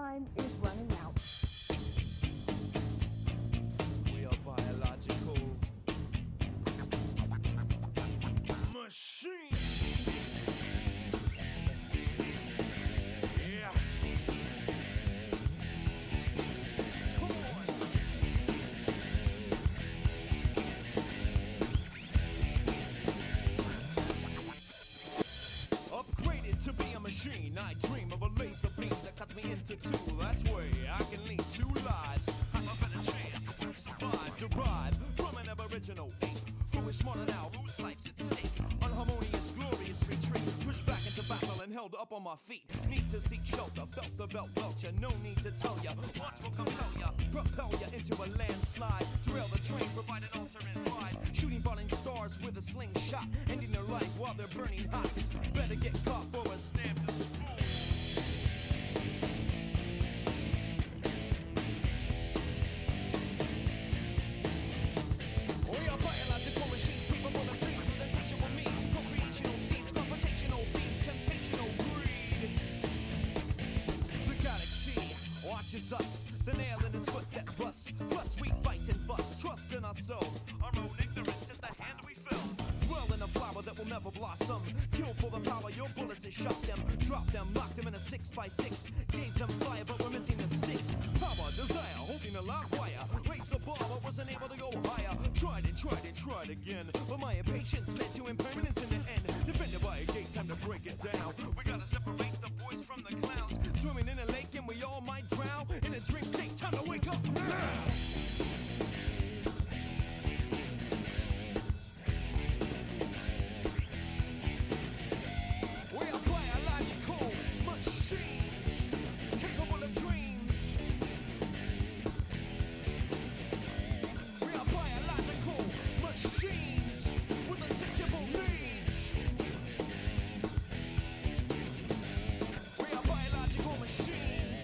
Time is running out. We are biological machines. Yeah. Come on. Upgraded to be a machine. I dream of a laser beam that cuts me into two. That's way I can lead two lives. Have a better chance to survive. Derived from an aboriginal ape who is smarter now, whose life's at stake. Unharmonious, glorious retreat. Pushed back into battle and held up on my feet. Need to seek shelter, felt the belt welcher. No need to tell ya. What will compel ya? Propel ya into a landslide. Derail the train, provide an alternate ride. Shooting falling stars with a slingshot. Ending their life while they're burning hot. Better get caught for a stamp to the spoon. We are biological machines, capable of dreams with insatiable means. Procreational seeds, confrontational themes, temptational greed. The galaxy watches us, the nail in its foot that busts. Plus we fight and bust, trust in ourselves. Our own ignorance is the hand we fill. Dwell in a flower that will never blossom. Kill for the power, your bullets and shot them. Drop them, lock them in a 6x6. Gave them fire, but we're missing the sticks. Power, desire, holding a loud wire. Raise the bar, but wasn't able to go higher. Tried again. But my impatience led to impermanence in the end. Defended by a gate, time to break it down. We gotta separate the boys from the clowns. Swimming in a lake and we all might drown. In a dream state, time to wake up now. We are biological machines, capable of dreams. We are biological machines with insatiable needs. We are biological machines,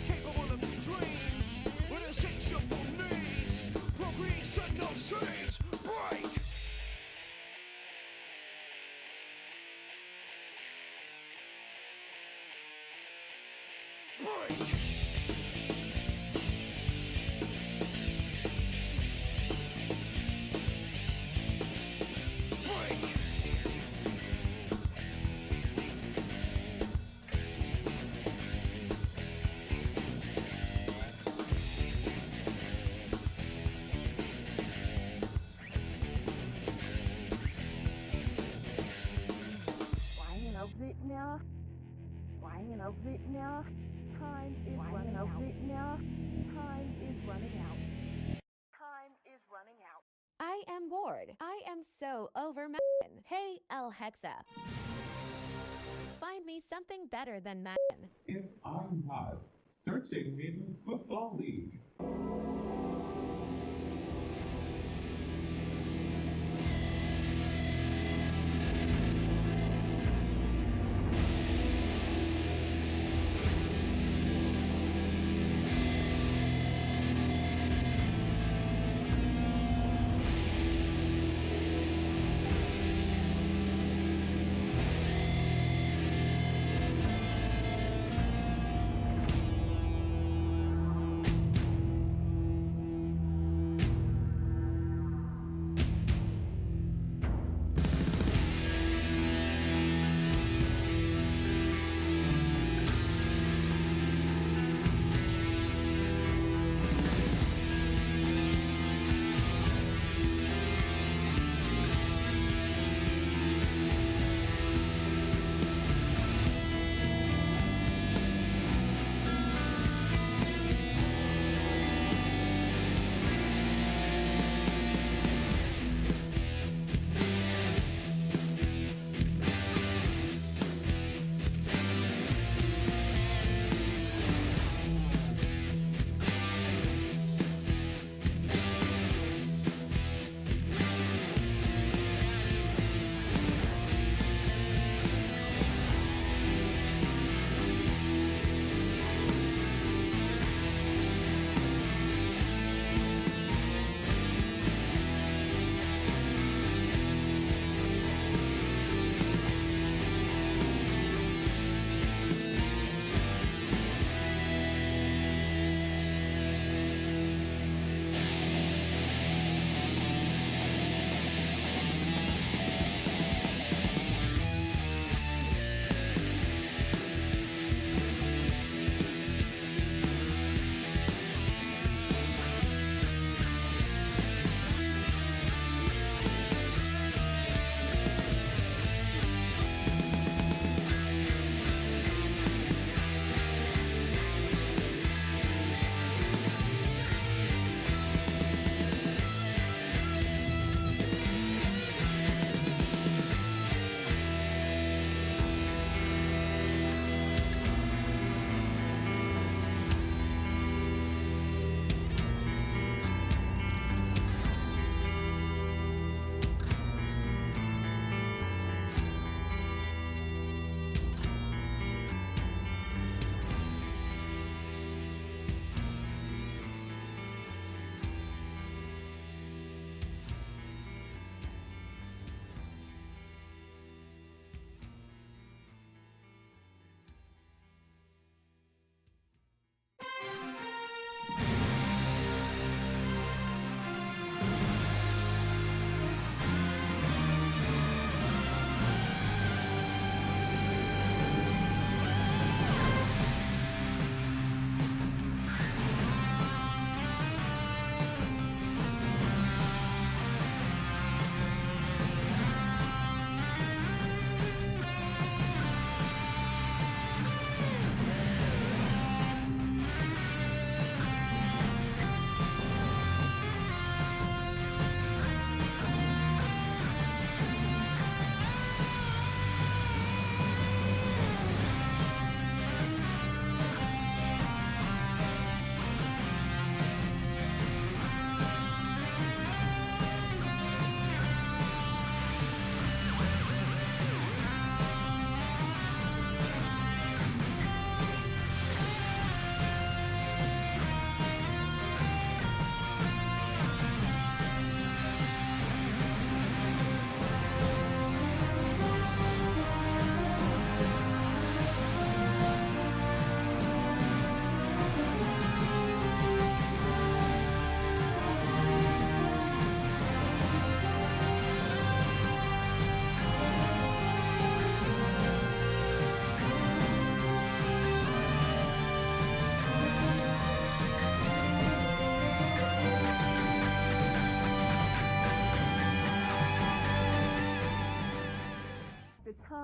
capable of dreams with insatiable needs. Procreation, no seeds, break. Break! Break! Flying exit now. Flying exit now. Time is running out. Now. Time is running out. Time is running out. I am bored. I am so over Madden. Hey, El Hexa. Find me something better than Madden. If I'm lost, searching in Football League.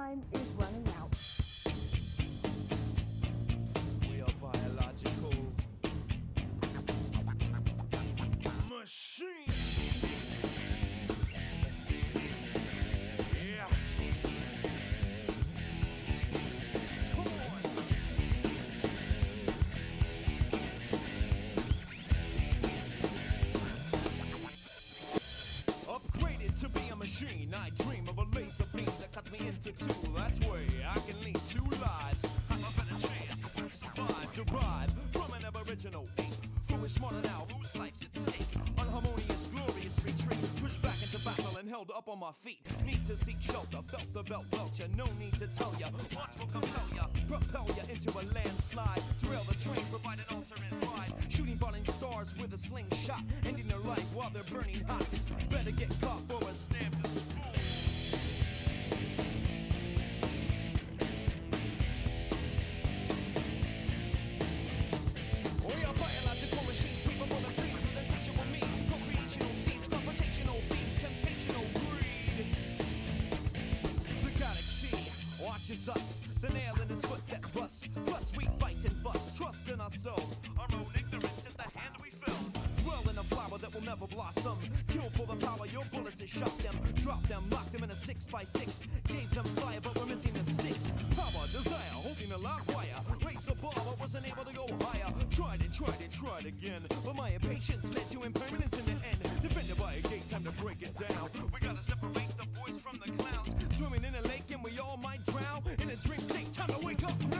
Time is running out. We are biological machines. Yeah. Come on. Upgraded to be a machine. I dream of a laser beam that cuts me into two. That's way I can lead two lives. Have a better chance to survive, derive from an aboriginal ape who is smarter now, whose life's at stake. Unharmonious, glorious retreat. Pushed back into battle and held up on my feet. Need to seek shelter, felt the belt welcher. No need to tell ya. What will compel ya? Propel ya into a landslide. Derail the train, provide an alternate ride. Shooting falling stars with a slingshot, ending their life while they're burning hot. Better get caught for a stamp to the spoon. We are biological machines, capable of dreams with insatiable means. Procreational seeds, confrontational beams, temptational greed. The galaxy watches us, the nail in its foot that busts. Plus we fight and bust, trust in ourselves. Our own ignorance is the hand we filled. Dwell in a flower that will never blossom. Kill for the power, your bullets have shot them. Drop them, lock them in a 6x6. Gave them fire, but we're missing the sticks. Power, desire, holding a live wire. Race a bar, but wasn't able to go higher. Tried again. But my impatience led to impermanence in the end. Defended by a gate, time to break it down. We gotta separate the boys from the clowns. Swimming in a lake and we all might drown. In a dream state, time to wake up now.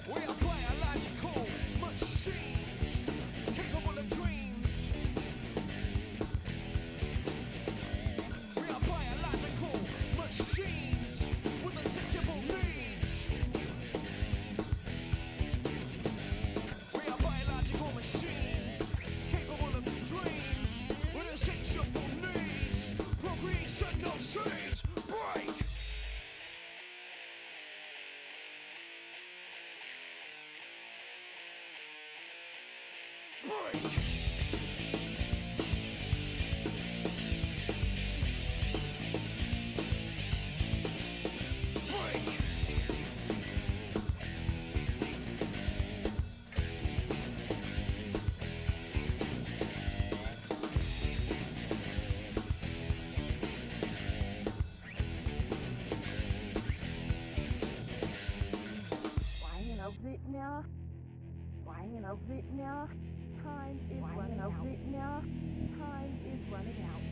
We are biological machines, capable of dreams. We are biological machines with insatiable needs. We are biological machines, capable of dreams with insatiable needs. Procreation, no seeds, break. Break! Break! Flying exit now. Flying exit now. Time is running out. Now. Time is running out.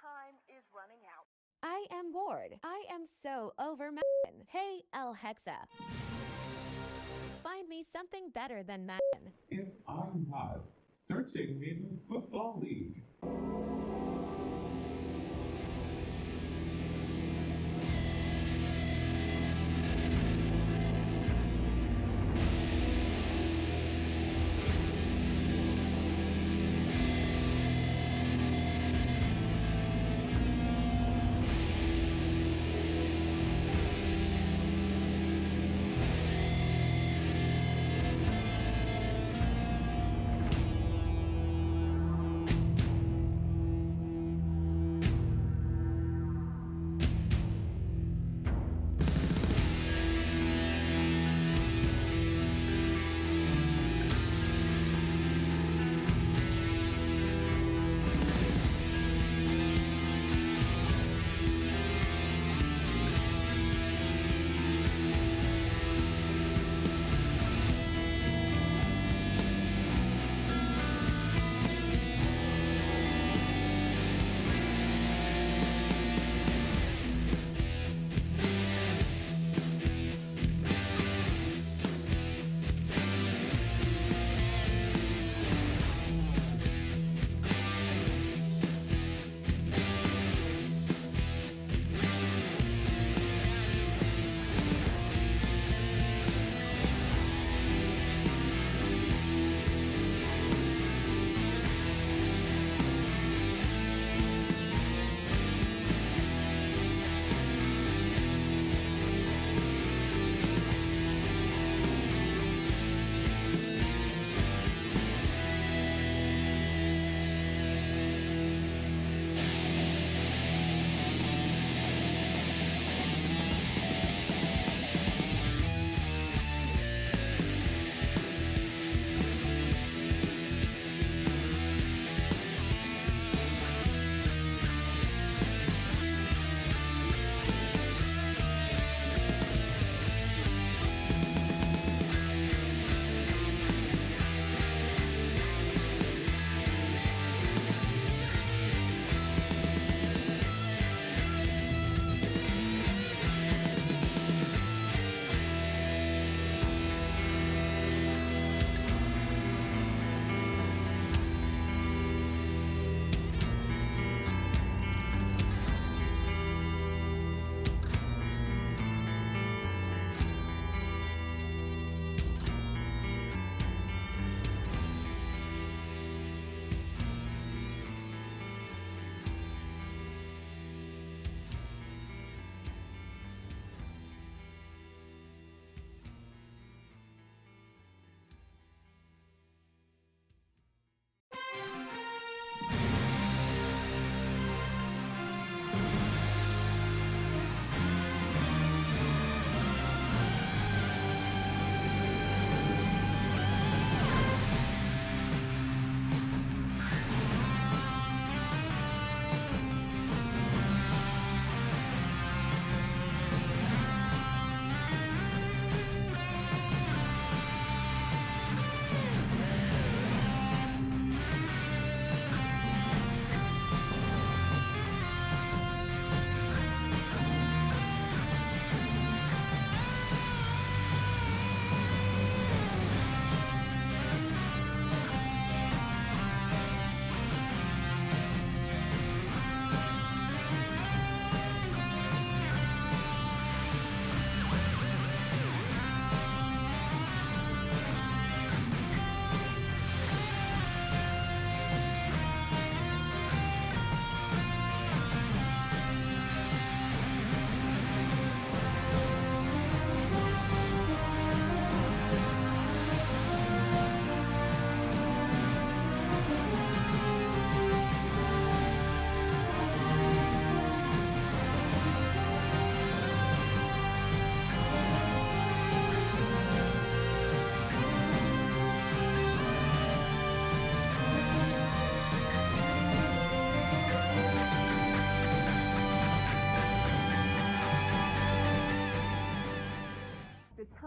Time is running out. I am bored. I am so over Madden. Hey, El Hexa. Find me something better than Madden. If I must, searching me the football league.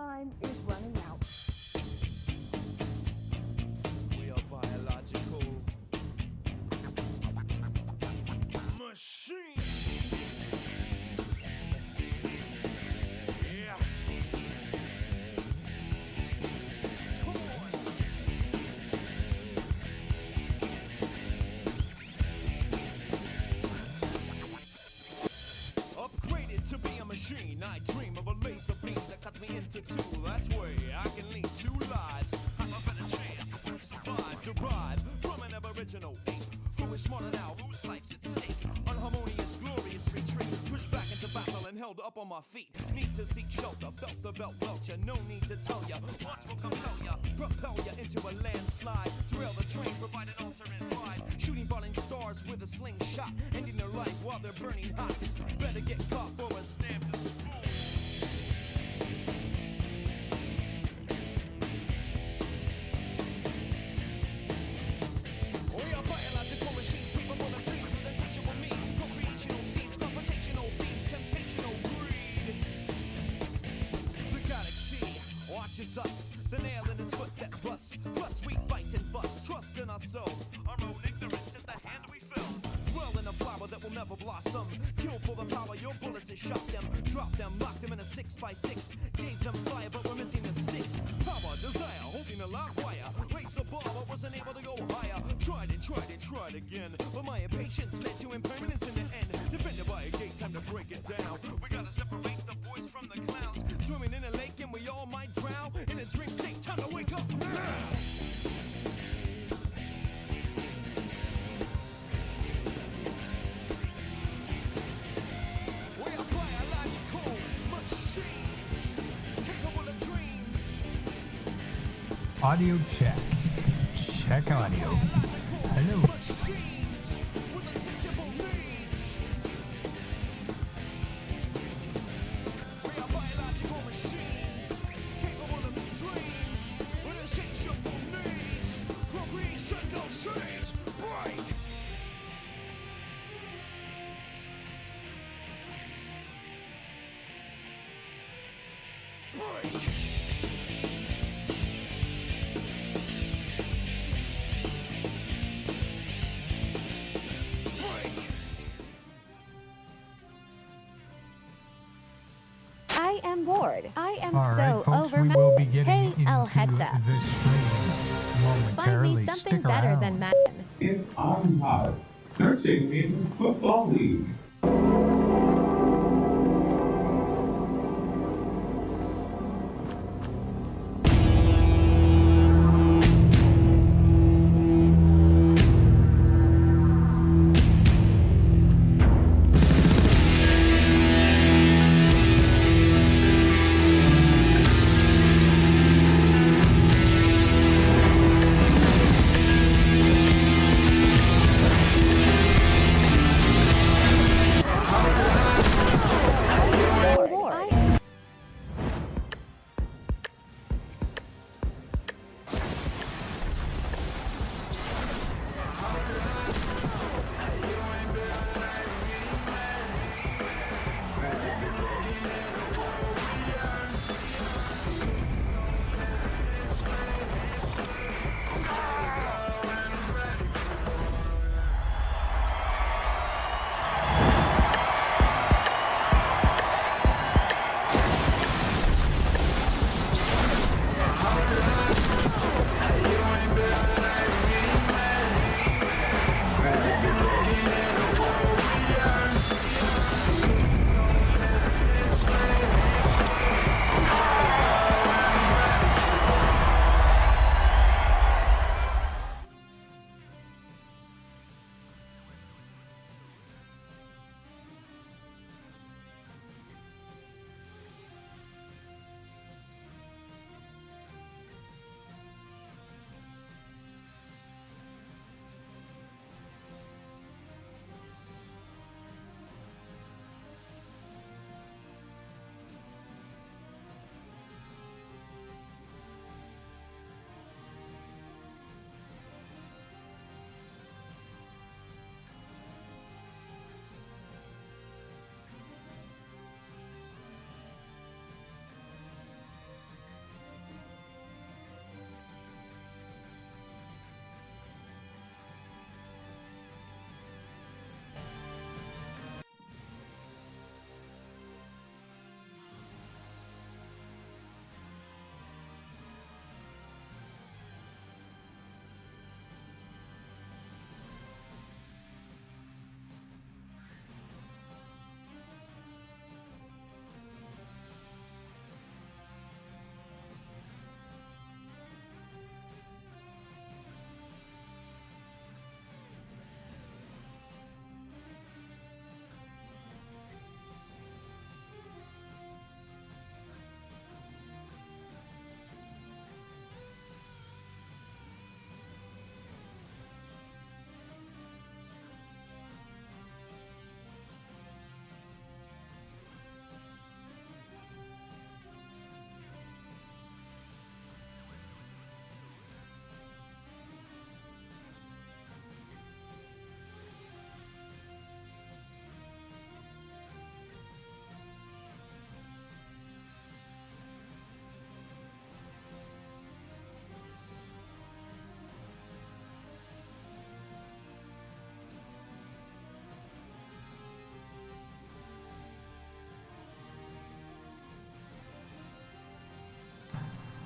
Time is running out. We are biological machines. Yeah. Come on. Upgraded to be a machine. I dream of a laser beam that cuts me into two. That's way I can lead two lives. Have a better chance to survive. Derived from an aboriginal ape who is smarter now, whose life's at stake. Unharmonious, glorious retreat. Pushed back into battle and held up on my feet. Need to seek shelter, belt the belt welcher. No need to tell ya. What will compel ya? Propel ya into a landslide. Thrill the train, provide an alternate ride. Shooting falling stars with a slingshot, ending their life while they're burning hot. Better get caught for a stamp to spoon. We are biological machines, capable of dreams with insatiable means. Procreational seeds, confrontational beats, temptational greed. The galaxy watches us, the nail in its foot that busts. Plus we fight and bust, trust in ourselves. Our own ignorance is the hand we fill. Dwell in a flower that will never blossom. Kill for the power, your bullets have shot them. Drop them, lock them in a 6x6. Gave them fire, but we're missing the sticks. Power, desire, holding a live wire. Race a bar, but wasn't able to go higher. Tried again. But my impatience led to impermanence in the end. Defended by a gate, time to break it down. We gotta separate the boys from the clowns. Swimming in a lake and we all might drown. In a dream state, time to wake up now. We are biological machines, capable of dreams. Audio check. Check audio. Hello. Machines with insatiable needs. We are biological machines, capable of dreams with insatiable needs. Procreation, no change. Break. Break. I am bored. I am All right, so folks, over we will be getting Hey, into El heads up. the stream Find momentarily. me something Stick better around. than Madden. In Unpast, searching in Football League.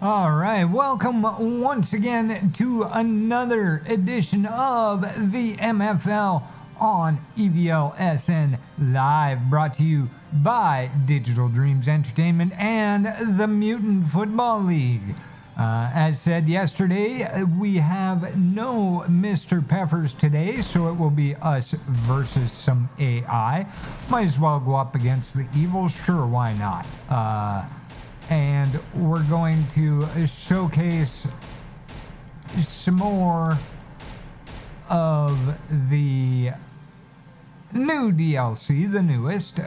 All right, welcome once again to another edition of the MFL on EVLSN Live, brought to you by Digital Dreams Entertainment and the Mutant Football League. As said yesterday, we have no Mr. Peppers today, so it will be us versus some AI. Might as well go up against the evil, sure, why not? And we're going to showcase some more of the new DLC, the newest.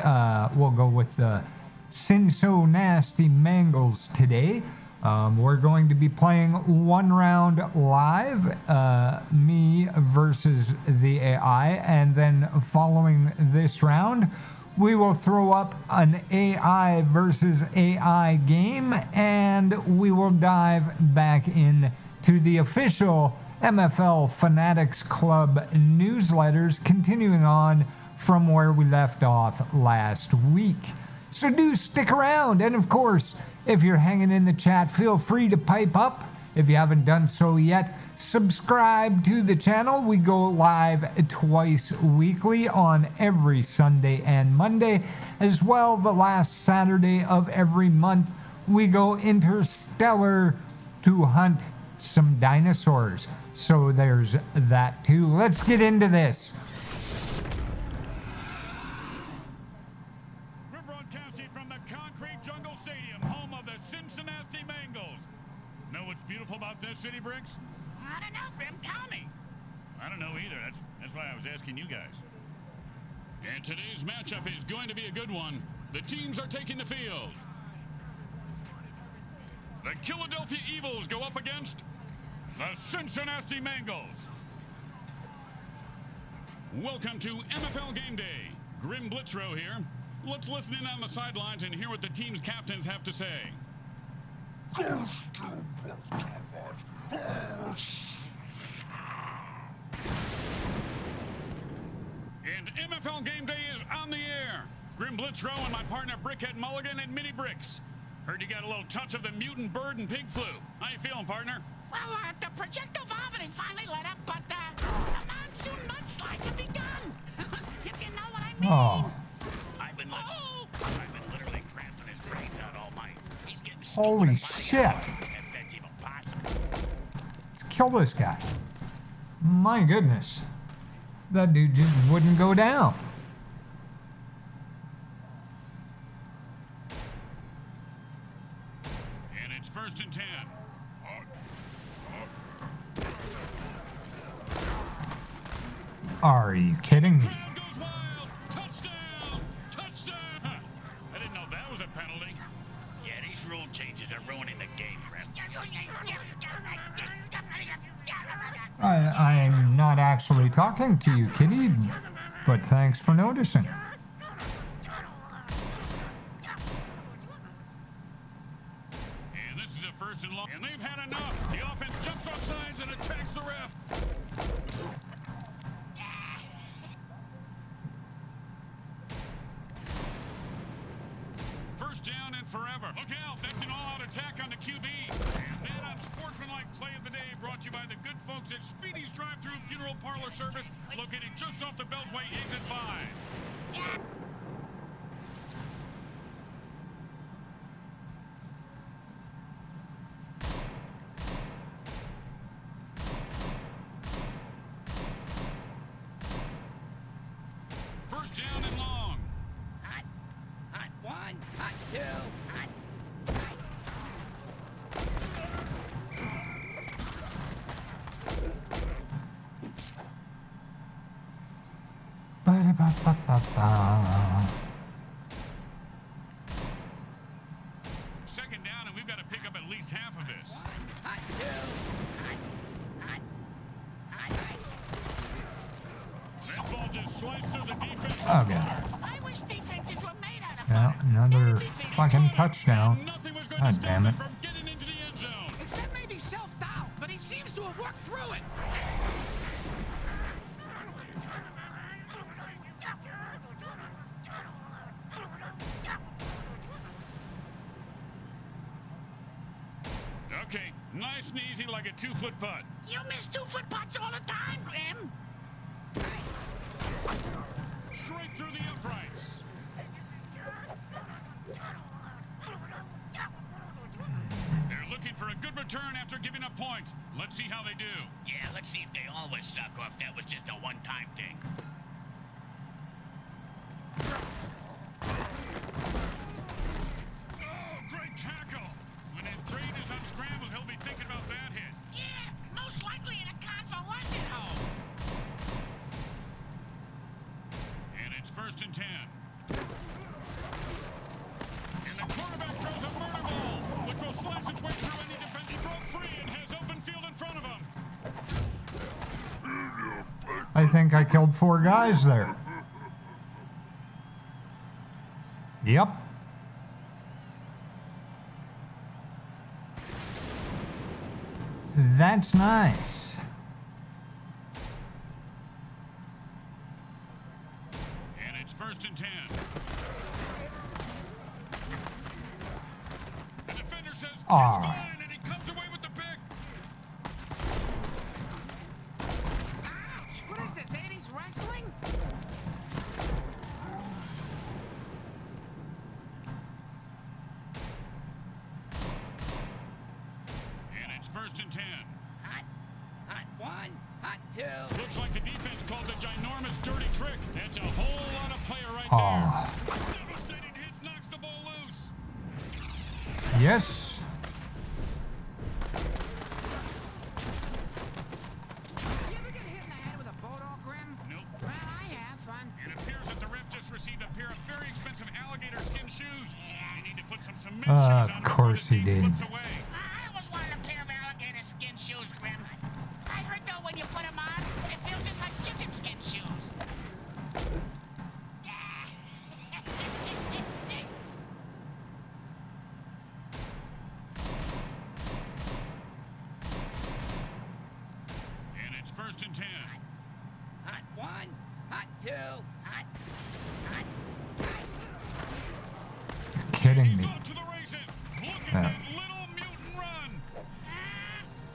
We'll go with the Sin So Nasty Mangles today. We're going to be playing one round live, me versus the AI, and then following this round, we will throw up an AI versus AI game, and we will dive back in to the official MFL Fanatics Club newsletters, continuing on from where we left off last week. So do stick around, and of course, if you're hanging in the chat, feel free to pipe up. If you haven't done so yet, subscribe to the channel. We go live twice weekly on every Sunday and Monday. As well, the last Saturday of every month, we go interstellar to hunt some dinosaurs. So there's that too. Let's get into this. We're broadcasting from the Concrete Jungle Stadium, home of the Cincinnati Bengals. Know what's beautiful about this city, Bricks? I don't know, Grim. Tell me. I don't know either. That's why I was asking you guys. And today's matchup is going to be a good one. The teams are taking the field. The Philadelphia Eagles go up against the Cincinnati Bengals. Welcome to MFL Game Day. Grim Blitzrow here. Let's listen in on the sidelines and hear what the team's captains have to say. And MFL Game Day is on the air. Grim Blitzrow and my partner Brickhead Mulligan and Mini Bricks. Heard you got a little touch of the mutant bird and pig flu. How you feeling, partner? Well, the projectile vomiting finally let up, but the monsoon mudslide have begun. If you know what I mean. Oh, I've been literally cramping his brains out all night. He's getting holy shit. if that's even possible. Let's kill this guy. My goodness. That dude just wouldn't go down. And it's 1st and 10. Are you kidding me? Crowd goes wild. Touchdown! Touchdown! I didn't know that was a penalty. Yeah, these rule changes are ruining the game, Grim. I'm not actually talking to you, kitty, but thanks for noticing. And this is a 1st and long. And they've had enough. The offense jumps off sides and attacks the ref. First down and forever. Look out, that's an all-out attack on the QB. And that unsportsmanlike play of the day brought to you by the good folks at Speedy's Drive-Thru Funeral Parlor Service, located just off the Beltway exit 5. First down and long. Hot, hot one, hot two, hot. Ba-da-ba-ba-ba-ba. Second down, and we've got to pick up at least half of this. Hot two, hot, hot, hot. That ball just sliced through the defense. Okay. I wish defenses were made out of Now, another fucking touchdown. Nothing was going God to stop damn him it. from getting into the end zone. except maybe self-doubt, but he seems to have worked through it. Okay, nice and easy like a 2-foot putt. You miss 2-foot putts all the time, Grim. Straight through the uprights. They're looking for a good return after giving up points. Let's see how they do. Yeah, let's see if they always suck or if that was just a one-time thing. Oh, great tackle. When his brain is unscrambled, he'll be thinking about that hit. Yeah, most likely in a convalescent home. And it's 1st and 10. And the quarterback throws a murder ball, which will slice its way through any defense. He broke free and has open field in front of him. I think I killed 4 guys there. Yep. That's nice. And it's 1st and 10. The defender says, it's fine, and he comes away with the pick. Ouch! What is this, 80s wrestling? And it's 1st and 10. Hot 1, hot 2. Looks like the defense called the ginormous dirty trick. That's a whole lot of player right Aw. there. Devastating hit knocks the ball loose. Yes. You ever get hit in the head with a photo, Grim? Nope. Well, I have fun. It appears that the ref just received a pair of very expensive alligator skin shoes. You need to put some cement shoes on Of before course the he thing did. slips away. I always wanted a pair of alligator skin shoes, Grim. I heard though when you put them on, they feel just like chicken skin shoes. And it's 1st and 10. Hot 1, hot 2, hot. Kidding He's me. off to the races. Look at that little mutant run.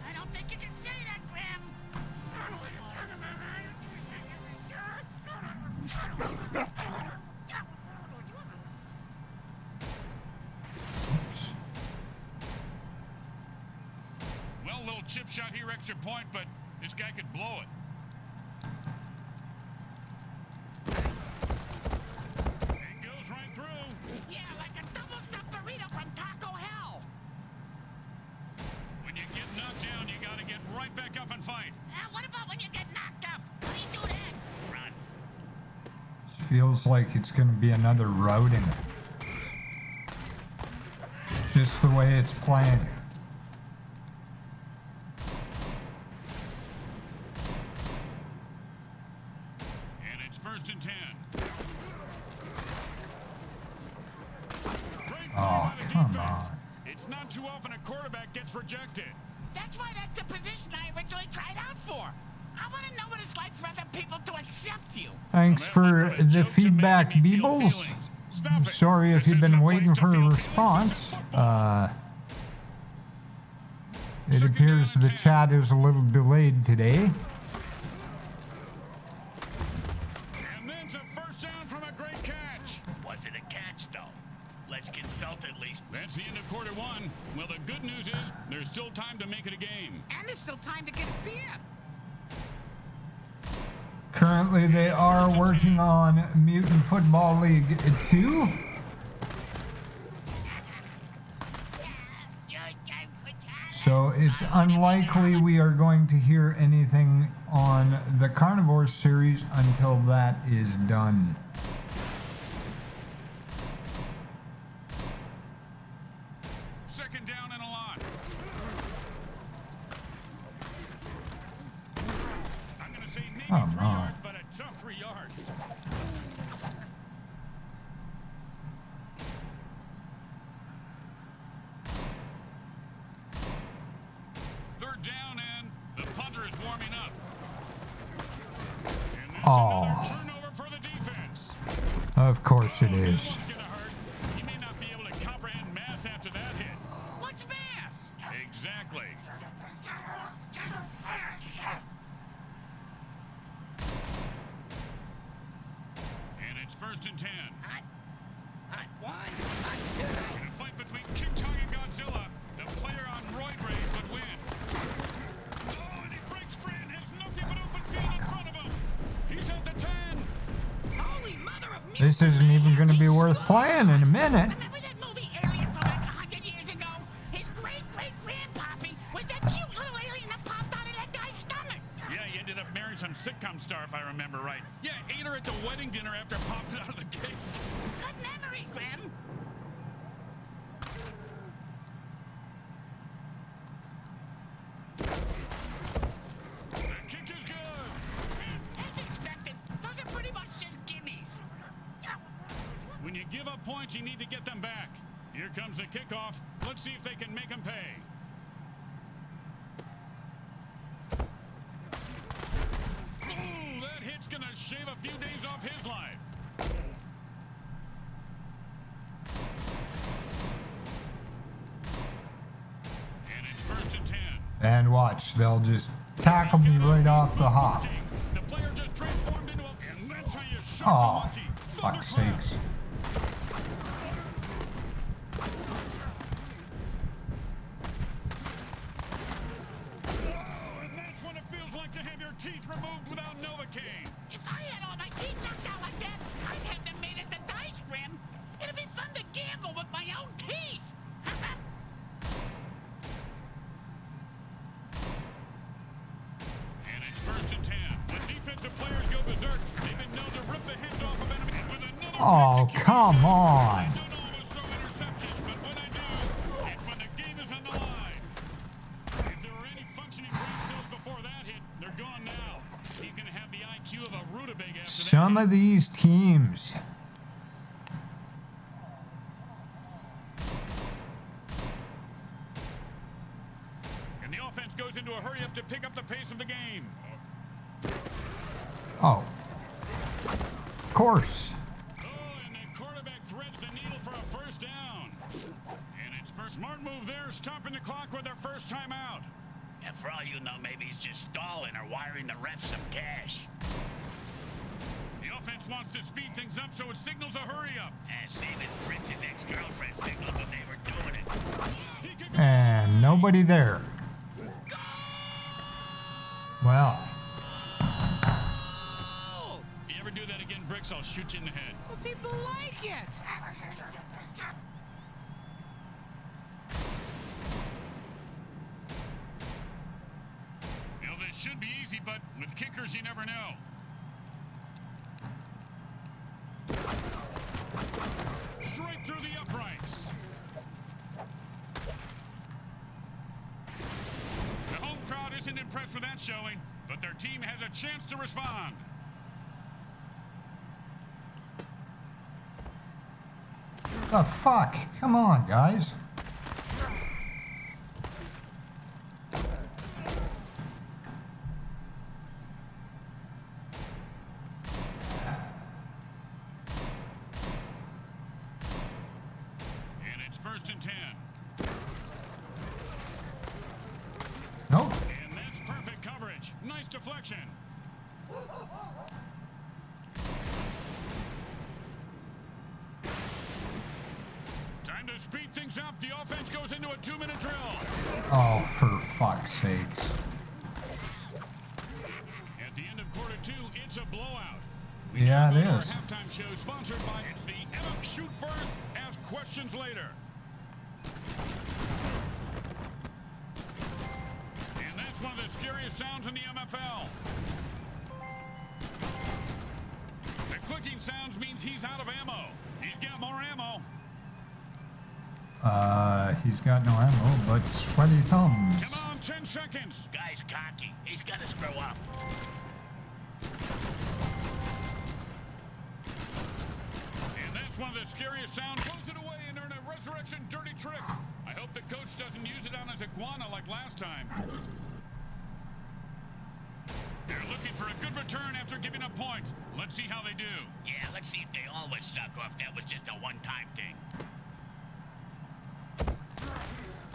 I don't think you can say that, Grim. Well, little chip shot here, extra point, but this guy could blow it. It goes right through. Yeah, like a double-stuffed burrito from Taco Hell. When you get knocked down, you got to get right back up and fight. What about when you get knocked up? What do you do then? Run. Feels like it's going to be another routing. Just the way it's playing. And it's 1st and 10. Great play Oh, by the come defense. on. It's not too often a quarterback gets rejected. That's why that's the position I originally tried out for. I want to know what it's like for other people to accept you. Thanks for the feedback, Beebles. Sorry if you've been waiting for a response. It appears the chat is a little delayed today. And then's a 1st down from a great catch. Was it a catch, though? Let's consult at least. That's the end of quarter 1. Well, the good news is there's still time to make it a game. And there's still time to get a beer. Currently, they are working on Mutant Football League 2. So it's unlikely we are going to hear anything on the Carnivore series until that is done. Second down and a lot. I'm going to say maybe Come 3 on. yards, but a tough 3 yards. Third down, and the punter is warming up. And that's another turnover for the defense. Of course it is. This one's gonna hurt. You may not be able to comprehend math after that hit. What's math? Exactly. This isn't even going to be worth playing in a minute. Remember that movie Alien from like 100 years ago? His great-great-grandpappy was that cute little alien that popped out of that guy's stomach. Yeah, he ended up marrying some sitcom star, if I remember right. Yeah, ate her at the wedding dinner after popping out of the cake. Good memory, Grim. The kick is good. As expected, those are pretty much just gimmies. When you give up points, you need to get them back. Here comes the kickoff. Let's see if they can make them pay. Ooh, that hit's gonna shave a few days off his life. And it's 1st and 10. And watch, they'll just tackle me right off the hop. The player just transformed into a... And that's how you shoot Oh, the monkey. fuck's Thunderclap. sakes. Oh, and that's when it feels like to have your teeth removed without Novocaine. If I had all my teeth knocked out like that, I'd have them made at the dice, Grim. It'd be fun to gamble with my own teeth. And it's 1st and 10. When defensive players go berserk, they've been known to rip the heads off of enemies. And with another Oh, execution, come I on. don't always throw interceptions, but when I do, it's when the game is on the line. If there were any functioning brain cells before that hit, they're gone now. He's going to have the IQ of a rutabaga after that. Some of these teams. And the offense goes into a hurry up to pick up the pace of the game. Oh. Of course. Oh, and the quarterback threads the needle for a 1st down. And it's first smart move there, stopping the clock with their first time out. And for all you know, maybe he's just stalling or wiring the refs some cash. The offense wants to speed things up, so it signals a hurry up. Same as Fritz's ex-girlfriend signaled when they were doing it. He could go. And nobody there. Well, If you ever do that again, Bricks, I'll shoot you in the head. Well, people like it. You know, this should be easy, but with kickers, you never know. Straight through the uprights. The home crowd isn't impressed with that showing, but their team has a chance to respond. the fuck? Come on, guys. And it's 1st and 10. Nope. And that's perfect coverage. Nice deflection. Time to speed things up. The offense goes into a 2-minute drill. Oh, for fuck's sakes. At the end of quarter 2, it's a blowout. Yeah, it Our is. halftime show sponsored by it's the Shoot First, Ask Questions Later. And that's one of the scariest sounds in the MFL. The clicking sounds means he's out of ammo. He's got more ammo. He's got no ammo, but sweaty thumbs. Come on, 10 seconds. Guy's cocky. He's got to screw up. And that's one of the scariest sounds. Close it away and earn a resurrection dirty trick. I hope the coach doesn't use it on his iguana like last time. They're looking for a good return after giving up points. Let's see how they do. Yeah, let's see if they always suck or if that was just a one-time thing.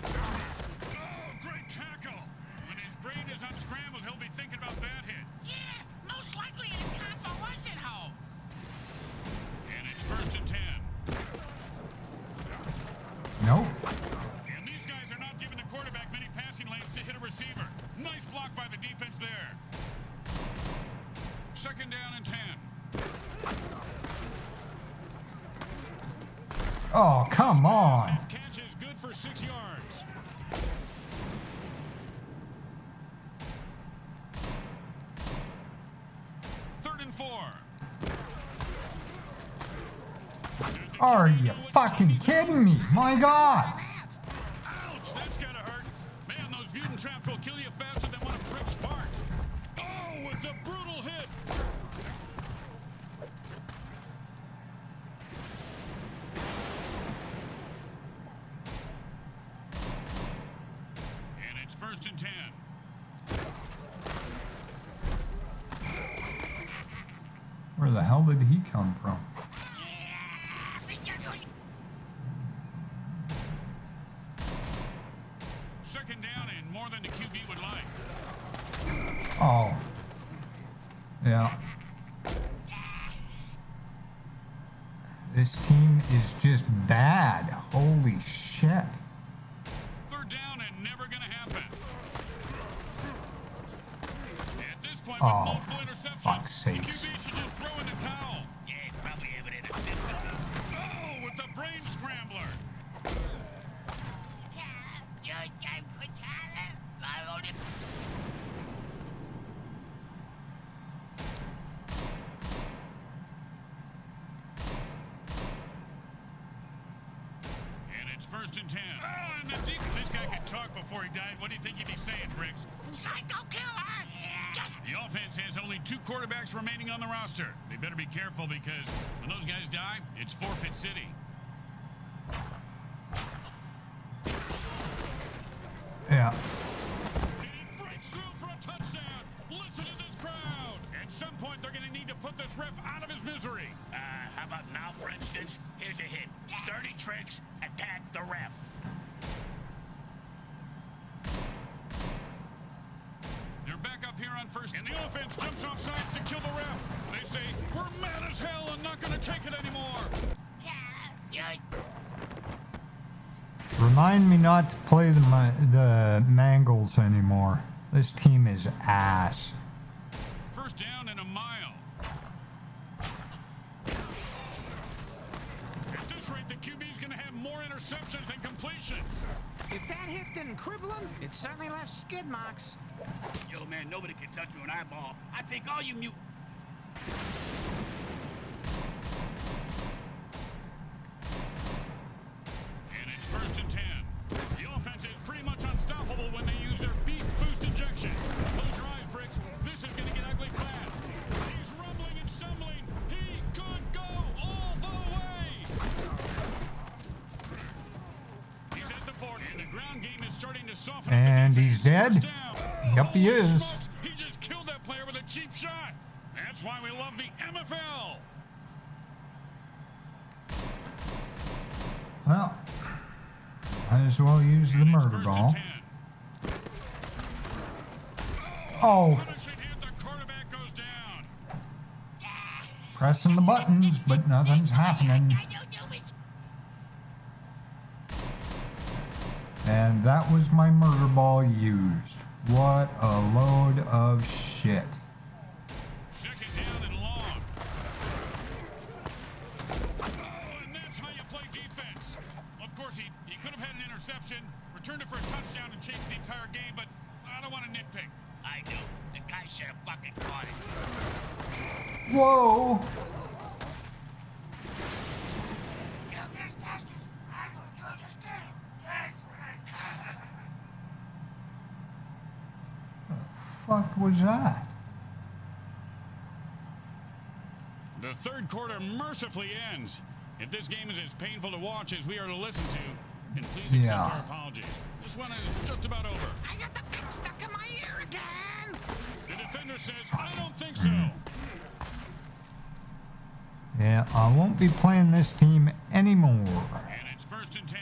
Oh, great tackle. When his brain is unscrambled, he'll be thinking about that hit. Yeah, most likely in a convalescent home. And it's 1st and 10. Nope. And these guys are not giving the quarterback many passing lanes to hit a receiver. Nice block by the defense there. 2nd down and 10. Oh, come on. Catch is good for 6 yards. Third and 4. Are you fucking kidding me? My God. Ouch, that's gotta hurt. Man, those mutant traps will kill you faster than one of Prip's sparks. Oh, with a brutal hit. And it's 1st and 10. Where the hell did he come from? Second down and more than the QB would like. Oh. Yeah. This team is just bad. Holy shit. Third down and never gonna happen. At this point, with Oh, multiple interceptions, fuck's the sakes. QB should just throw in the towel. Yeah, probably have an interception. Oh, with the brain scrambler. And it's 1st and 10. Oh, and the deep. This guy could talk before he died. What do you think he'd be saying, Briggs? Psycho killer! Just The offense has only 2 quarterbacks remaining on the roster. They better be careful because when those guys die, it's forfeit city. Yeah. And he breaks through for a touchdown. Listen to this crowd. At some point, they're going to need to put this ref out of his misery. how about now, for instance? Here's a hint. Dirty tricks, attack the ref. They're back up here on 1st, and the offense jumps off sides to kill the ref. They say, we're mad as hell and not going to take it anymore. Remind me not to play the Mangles anymore. This team is ass. 1st down and a mile. At this rate, the QB's going to have more interceptions than completions. If that hit didn't cripple him, it certainly left skid marks. Yo, man, nobody can touch you an eyeball. I take all you mute. And it's 1st and 10. The offense is pretty much unstoppable when they use their beef boost injection. Close your eyes, Bricks. This is going to get ugly fast. He's rumbling and stumbling. He could go all the way. He's at the 40, and the ground game is starting to soften. And up the he's defense. dead. First down. Yep, he Holy is. smokes. He just killed that player with a cheap shot. That's why we love the MFL. Well, might as well use the And it's murder 1st ball. and 10. Oh, Finishing hit, the quarterback goes down. pressing the buttons, but nothing's happening. And that was my murder ball used. What a load of shit. 2nd down and long. Oh, and that's how you play defense. Of course, he could have had an interception, returned it for a touchdown, and changed the entire game, but I don't want to nitpick. I do. The guy should have fucking caught it. Whoa. Fuck was that? The 3rd quarter mercifully ends. If this game is as painful to watch as we are to listen to, then please accept Yeah. our apologies. This one is just about over. I got the thing stuck in my ear again. The defender says, I don't think so. Yeah, I won't be playing this team anymore. And it's 1st and 10.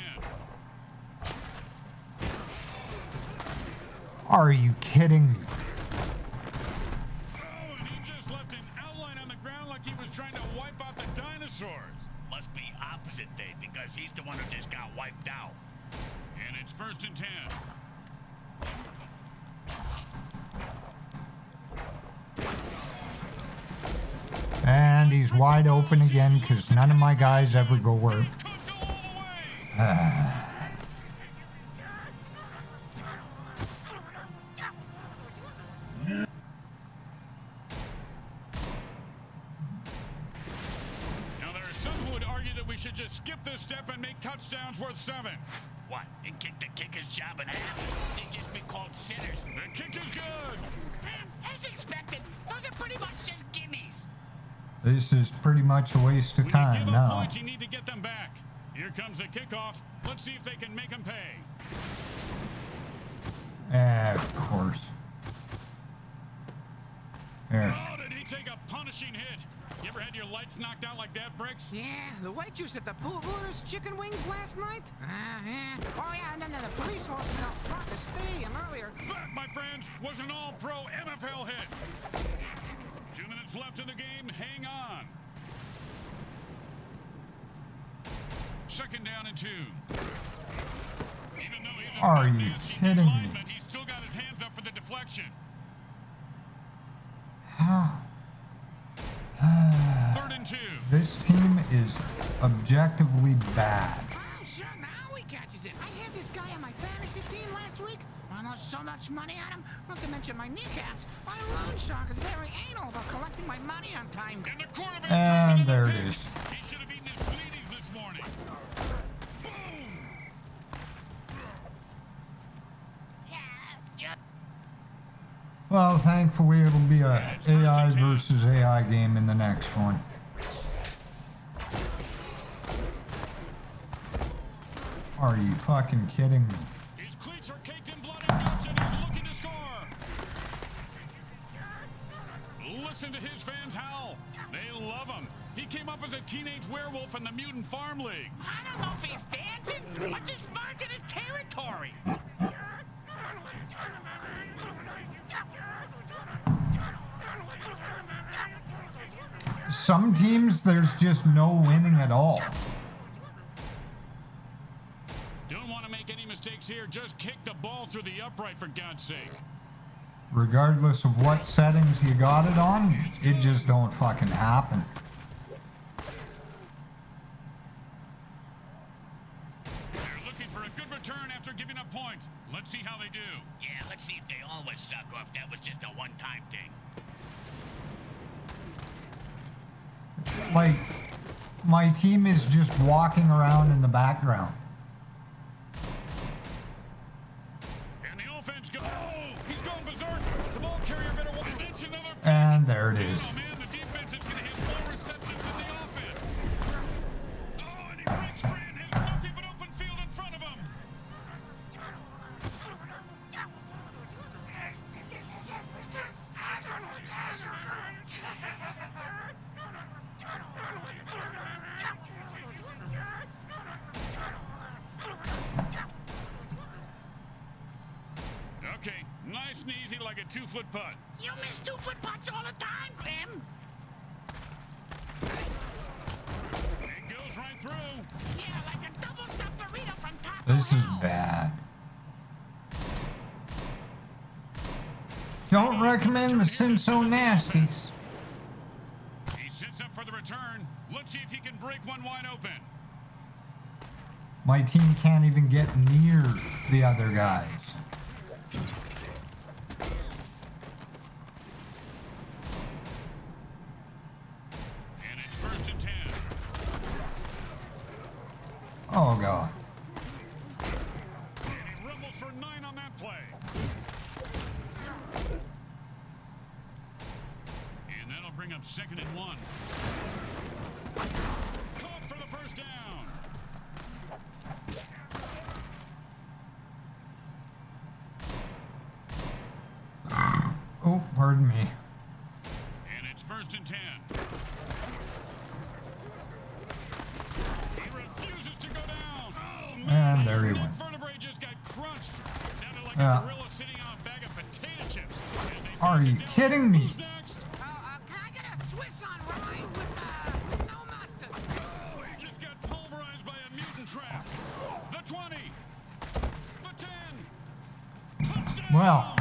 Are you kidding me? Oh, and he just left an outline on the ground like he was trying to wipe out the dinosaurs. Must be opposite day because he's the one who just got wiped out. And it's 1st and 10. And he's wide open again because none of my guys ever go where. Could go all Now, there are some who would argue that we should just skip this step and make touchdowns worth 7. What? And kick the kicker's job in half? They'd just be called sinners. The kick is good. As expected, those are pretty much just gimmies. This is pretty much a waste of When you time give up now. points, you need to get them back. Here comes the kickoff. Let's see if they can make them pay. Of course. Here. Oh, did he take a punishing hit? You ever had your lights knocked out like that, Bricks? Yeah, the waitress at the Booters chicken wings last night? Yeah. Oh, yeah, and then the police horses out front of the stadium earlier. That, my friends, was an all-pro MFL hit. 2 minutes left in the game. Hang on. 2nd down and 2. Even though he's a Are you nasty kidding me? lineman, he's still got his hands up for the deflection. How? 3rd and 2. This team is objectively bad. Oh, sure, now he catches it. I had this guy on my fantasy team last week. I lost so much money on him, not to mention my kneecaps. My loan shark is very anal about collecting my money on time. And the quarterback And throws there another it pick. is. He should have eaten his Wheaties this morning. Boom! Well, thankfully it'll be a AI versus AI game in the next one. Are you fucking kidding me? His cleats are caked in blood and guts, and he's looking to score. Listen to his fans howl. They love him. He came up as a teenage werewolf in the Mutant Farm League. I don't know if he's dancing or just marking his territory. Some teams, there's just no winning at all. Don't want to make any mistakes here. Just kick the ball through the upright, for God's sake. Regardless of what settings you got it on, it just don't fucking happen. They're looking for a good return after giving up points. Let's see how they do. Yeah, let's see if they always suck or if that was just a one-time thing. Like, my team is just walking around in the background. And the offense goes. Oh, he's going berserk. The ball carrier better watch. It's another pick. And there it is. Oh, man, the defense is going to have more receptions than the offense. Oh, and he breaks free and has nothing but open field in front of him. Okay, nice and easy like a 2-foot putt. You miss 2-foot putts all the time, Grim. It goes right through. Yeah, like a double-stuffed burrito from Taco This is Bell. bad. Don't recommend the Sin So Nasties. He sets up for the return. Let's see if he can break one wide open. My team can't even get near the other guys. And it's 1st and 10. Oh god. And he rumbles for 9 on that play. And that'll bring up 2nd and 1. Caught for the first down. Oh, pardon me. And it's 1st and 10. He refuses to go down. Oh, man, And there he his neck went. vertebrae just got crunched. Sounded like Yeah. a gorilla sitting on a bag of potato chips. As they Are find you it down. kidding me? Who's next? Can I get a Swiss on rye with, no mustard? Oh, he just got pulverized by a mutant trap. The 20. The 10. Touchdown. Well,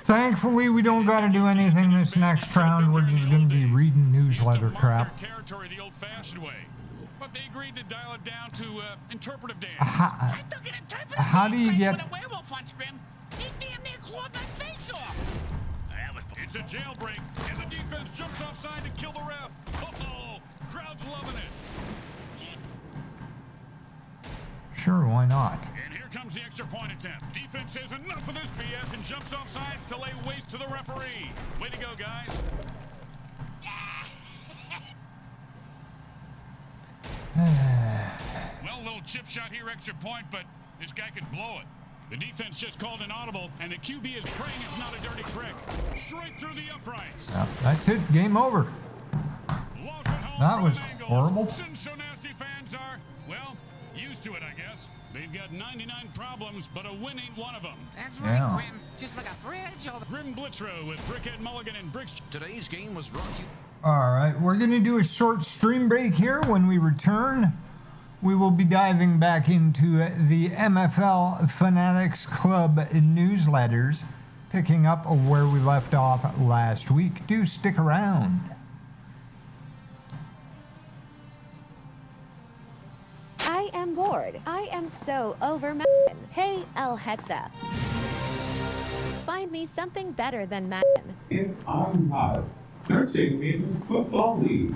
thankfully we don't gotta do anything this next round. We're just gonna be reading newsletter Used to mark crap. their territory the old-fashioned way. but they agreed to dial it down to interpretive dance. I took an interpretive How do you dance get- with a werewolf hunch, Grim. He damn near clawed my face off. It's a jailbreak, and the defense jumps offside to kill the ref. Oh, crowd's loving it. Sure, why not? And here comes the extra point attempt. Defense says enough of this BS and jumps offside to lay waste to the referee. Way to go, guys. Well, little chip shot here, extra point, but this guy could blow it. The defense just called an audible, and the QB is praying it's not a dirty trick. Straight through the uprights. Yep, that's it. Game over. Lost at home That from was angles. horrible. Since so nasty fans are, well, used to it, I guess. They've got 99 problems, but a win ain't one of them. That's right, Yeah. Grim. Just like a bridge over. Grim Blitzrow with Brickhead Mulligan and Bricks. Today's game was brought to you. All right, we're going to do a short stream break here. When we return, we will be diving back into the MFL Fanatics Club newsletters, picking up where we left off last week. Do stick around. I am bored. I am so over Madden. Hey, El Hexa. Find me something better than Madden. If I'm lost, searching Mayhem Football League.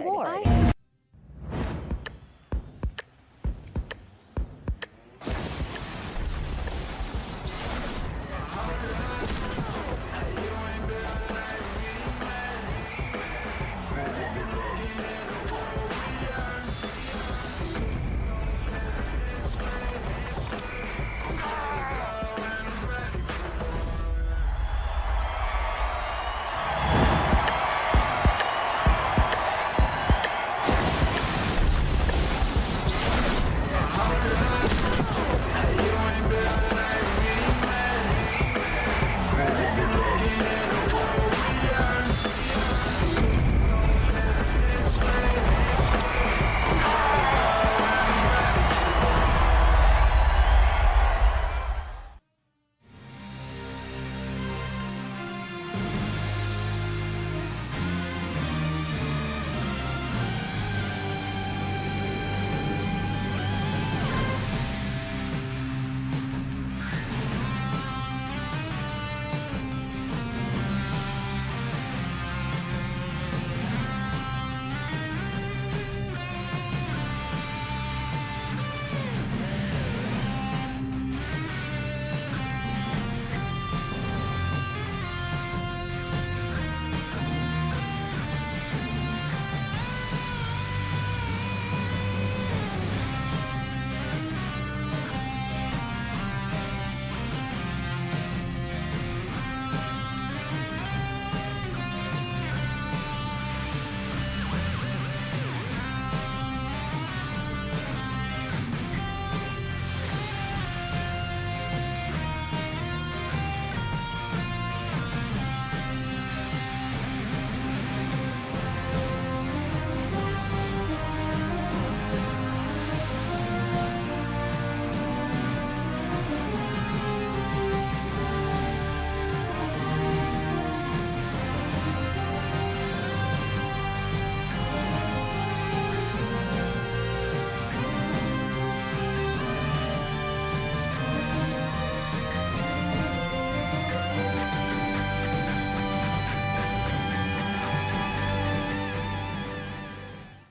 Bored. I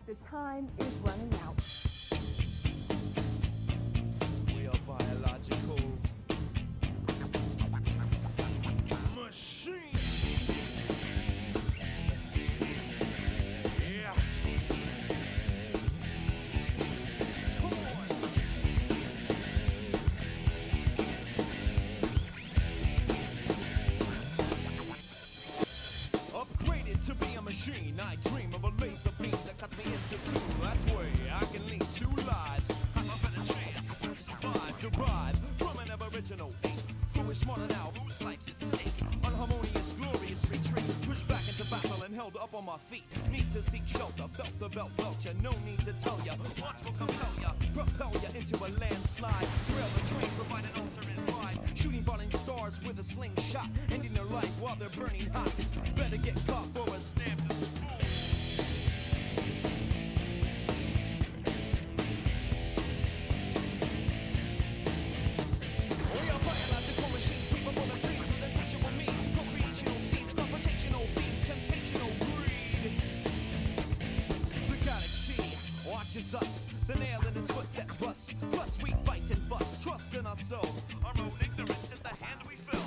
The time is running out. We are biological machine. Yeah. Come on. Upgraded to be a machine. I dream of a laser feet. Need to seek shelter, belt the belt welcher. No need to tell ya. Watch will compel ya, propel ya into a landslide. Trail the train, provide an alternate ride. Shooting falling stars with a slingshot, ending their life while they're burning hot. Better get caught for a stab to the spoon. We are biological machines, capable of dreams with insatiable means, procreational seeds, confrontational beats, temptational greed. The galaxy watches us, the nail in his foot that busts. Plus we fight and bust, trust in ourselves. Our own ignorance is the hand we fill.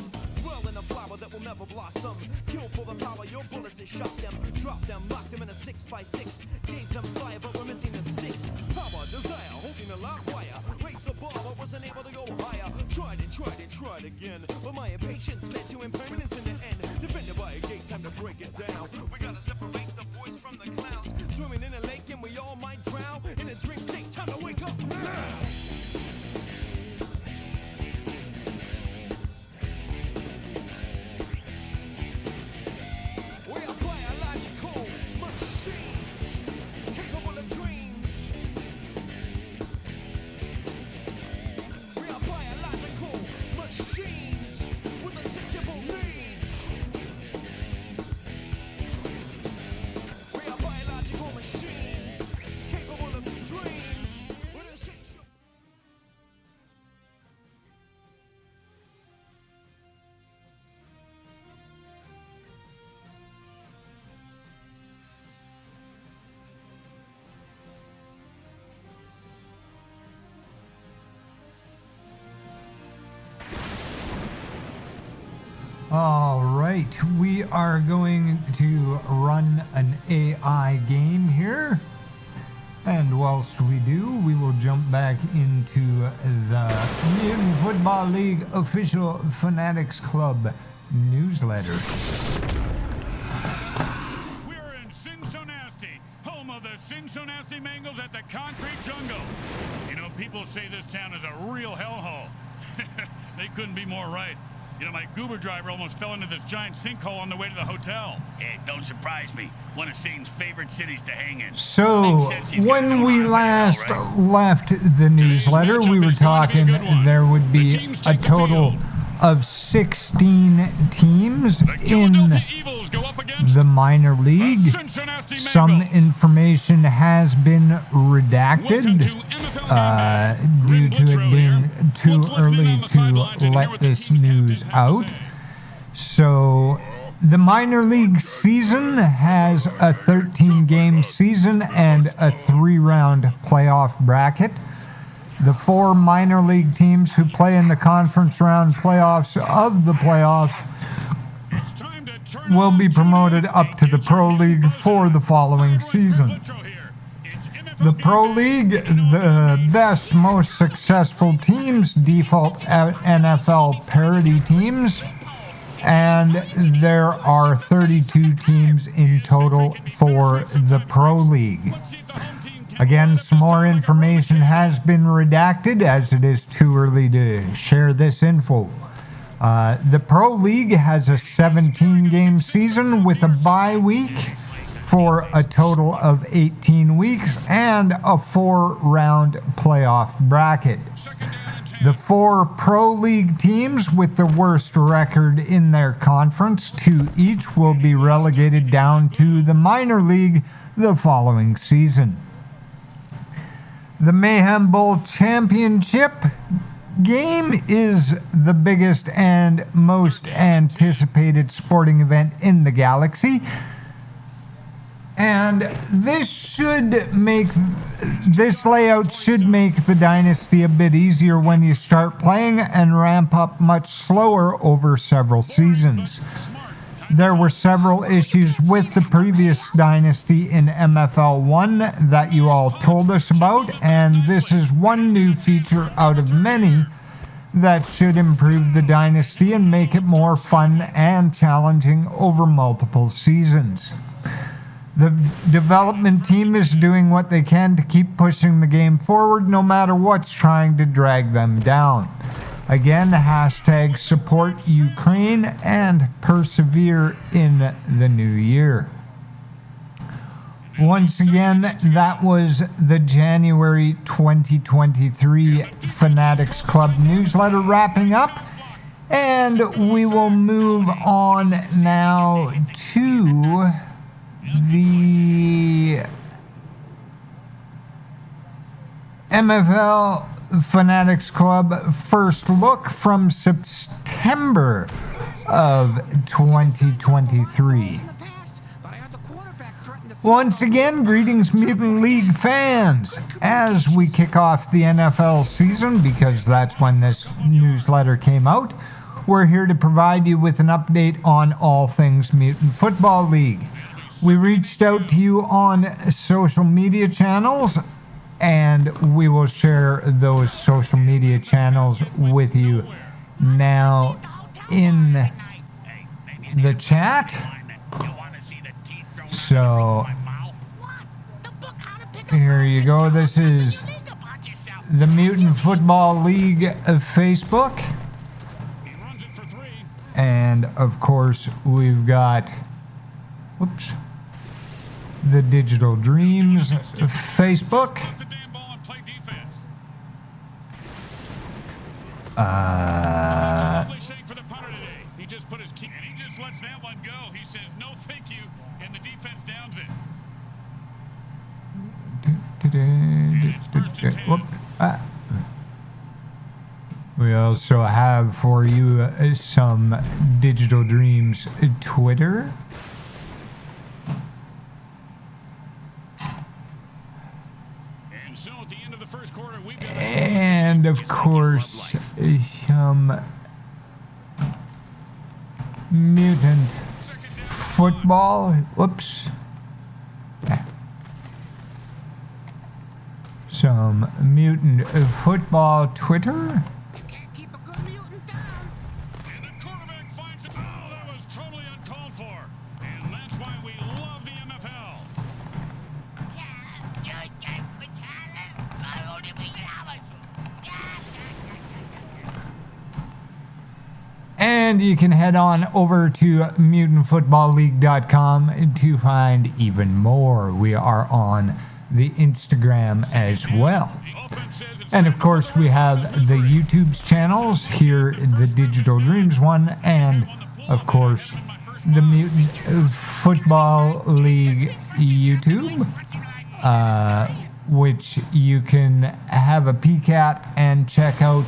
Dwell in a flower that will never blossom. Kill for the power, your bullets has shot them. Drop them, lock them in a 6x6. Gave them fire, but we're missing the sticks. Power, desire, holding a lock wire. Race a bar, but wasn't able to go higher. Tried again. But my impatience led to impermanence in the end. Defended by a gate, time to break it down. We gotta separate the boys from the clowns. Swimming in a lake and we all might drown. In a dream state, time to wake up now. We are biological machines, capable of dreams. We are biological machines with insatiable needs. We are biological machines, capable of dreams with insatiable. All right, we are going to run an AI game here. And whilst we do, we will jump back into the Mutant Football League official Fanatics Club newsletter. We're in Cincinnati, home of the Cincinnati Bengals at the concrete jungle. You know, people say this town is a real hellhole. They couldn't be more right. You know, my Goober driver almost fell into this giant sinkhole on the way to the hotel. Hey, don't surprise me. One of Satan's favorite cities to hang in. So, Makes sense, he's got when some we hard last rail, right? left the newsletter, matchup we were is going to be a talking good one. there would The be teams a take the total field. of 16 teams The in Philadelphia Eagles go up against the minor the league. Cincinnati Some Bengals. information has been Welcome redacted to NFL Game Day. due Grim to it Blitzrow being here. too Once listening early on the sidelines to and hear let what the this team's news captains have to out. say. So, the minor league season has a 13-game season and a 3-round playoff bracket. The 4 minor league teams who play in the conference round playoffs of the playoffs It's time to turn will on be promoted Jimmy. up to the Get Pro your League game for buzzer. the following Hi, everyone. season. Grim Blitzrow here. It's NFL The Game Pro Day. League, You know the what best, most successful teams default NFL parity teams, and there are 32 teams in total for the Pro League. Let's see if the home team can Again, hold up some this more time like a information rocket. has been redacted as it is too early to share this info. The Pro League has a 17-game season with a bye week for a total of 18 weeks and a 4-round playoff bracket. Second down and 10. The 4 Pro League teams with the worst record in their conference, 2 each, will be relegated down to the minor league the following season. The Mayhem Bowl Championship game is the biggest and most anticipated sporting event in the galaxy. And this layout should make the Dynasty a bit easier when you start playing and ramp up much slower over several seasons. There were several issues with the previous Dynasty in MFL 1 that you all told us about, and this is one new feature out of many that should improve the Dynasty and make it more fun and challenging over multiple seasons. The development team is doing what they can to keep pushing the game forward no matter what's trying to drag them down. Again, hashtag support Ukraine and persevere in the new year. Once again, that was the January 2023 Fanatics Club newsletter wrapping up. And we will move on now to the MFL Fanatics Club first look from September of 2023. Once again, greetings Mutant League fans. As we kick off the NFL season, because that's when this newsletter came out, we're here to provide you with an update on all things Mutant Football League. We reached out to you on social media channels, and we will share those social media channels with you now in the chat. So here you go. This is the Mutant Football League of Facebook. And of course, we've got the Digital Dreams Facebook. He just put his team and he just lets that one go. He says no thank you, and the defense downs it. We also have for you some Digital Dreams Twitter. And so at the end of the first quarter, we've got and of course some Mutant Football. Some Mutant Football Twitter. And the quarterback finds it. Oh, that was totally uncalled for. And that's why we love the MFL. And you can head on over to mutantfootballleague.com to find even more. We are on the Instagram as well. And of course, we have the YouTube's channels here, the Digital Dreams one, and of course, the Mutant Football League YouTube, which you can have a peek at and check out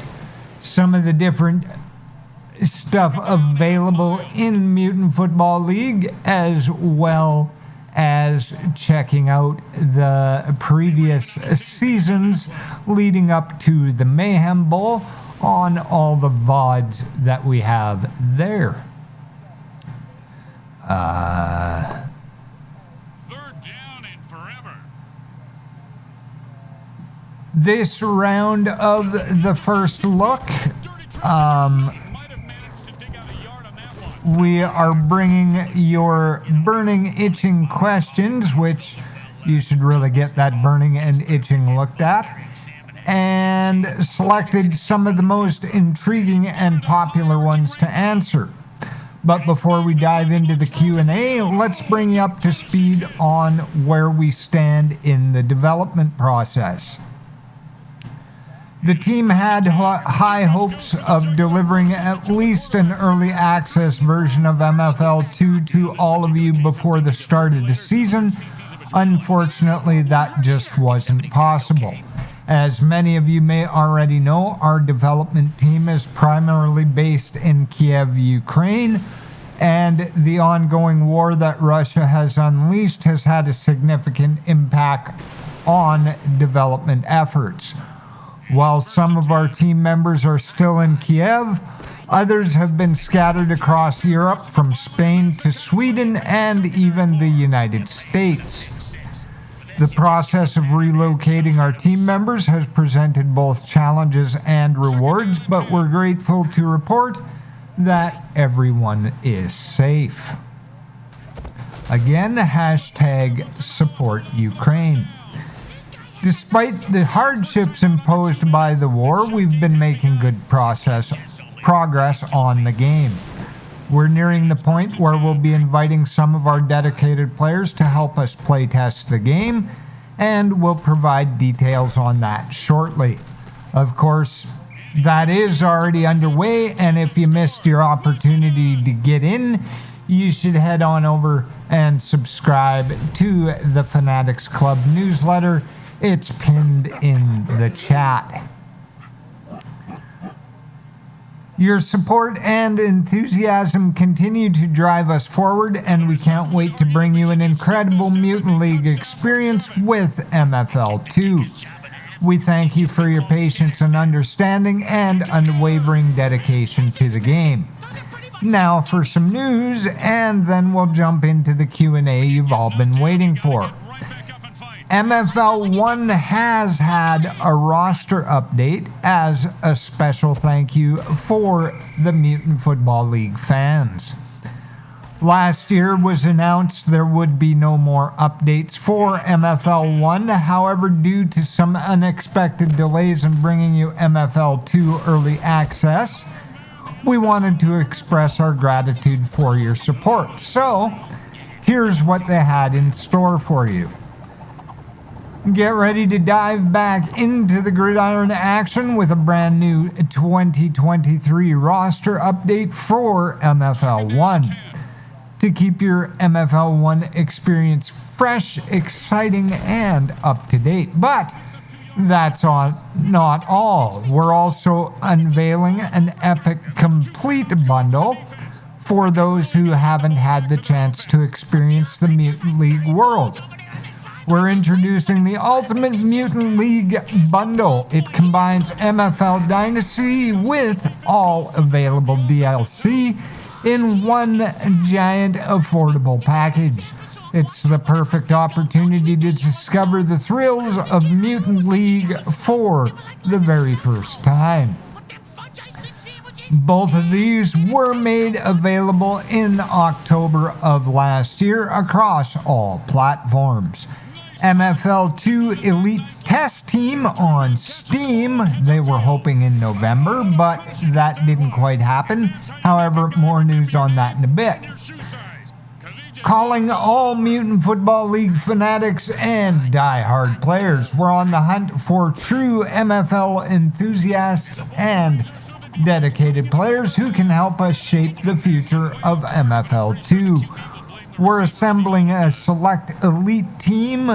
some of the different stuff available in Mutant Football League, as well as checking out the previous seasons leading up to the Mayhem Bowl on all the VODs that we have there. Third down and forever. This round of the first look, we are bringing your burning, itching questions, which you should really get that burning and itching looked at, and selected some of the most intriguing and popular ones to answer. But before we dive into the Q&A, let's bring you up to speed on where we stand in the development process. The team had high hopes of delivering at least an early access version of MFL 2 to all of you before the start of the season. Unfortunately, that just wasn't possible. As many of you may already know, our development team is primarily based in Kiev, Ukraine, and the ongoing war that Russia has unleashed has had a significant impact on development efforts. While some of our team members are still in Kiev, others have been scattered across Europe, from Spain to Sweden and even the United States. The process of relocating our team members has presented both challenges and rewards, but we're grateful to report that everyone is safe. Again, hashtag support Ukraine. Despite the hardships imposed by the war, we've been making good progress on the game. We're nearing the point where we'll be inviting some of our dedicated players to help us playtest the game, and we'll provide details on that shortly. Of course, that is already underway, and if you missed your opportunity to get in, you should head on over and subscribe to the Fanatics Club newsletter. It's pinned in the chat. Your support and enthusiasm continue to drive us forward, and we can't wait to bring you an incredible Mutant League experience with MFL2. We thank you for your patience and understanding and unwavering dedication to the game. Now for some news, and then we'll jump into the Q&A you've all been waiting for. MFL 1 has had a roster update as a special thank you for the Mutant Football League fans. Last year was announced there would be no more updates for MFL 1. However, due to some unexpected delays in bringing you MFL 2 early access, we wanted to express our gratitude for your support. So, here's what they had in store for you. Get ready to dive back into the gridiron action with a brand new 2023 roster update for MFL 1. To keep your MFL 1 experience fresh, exciting, and up to date. But that's not all. We're also unveiling an epic complete bundle for those who haven't had the chance to experience the Mutant League world. We're introducing the Ultimate Mutant League Bundle. It combines MFL Dynasty with all available DLC in one giant affordable package. It's the perfect opportunity to discover the thrills of Mutant League for the very first time. Both of these were made available in October of last year across all platforms. MFL 2 Elite Test Team on Steam. They were hoping in November, but that didn't quite happen. However, more news on that in a bit. Calling all Mutant Football League fanatics and die-hard players. We're on the hunt for true MFL enthusiasts and dedicated players who can help us shape the future of MFL 2. We're assembling a select elite team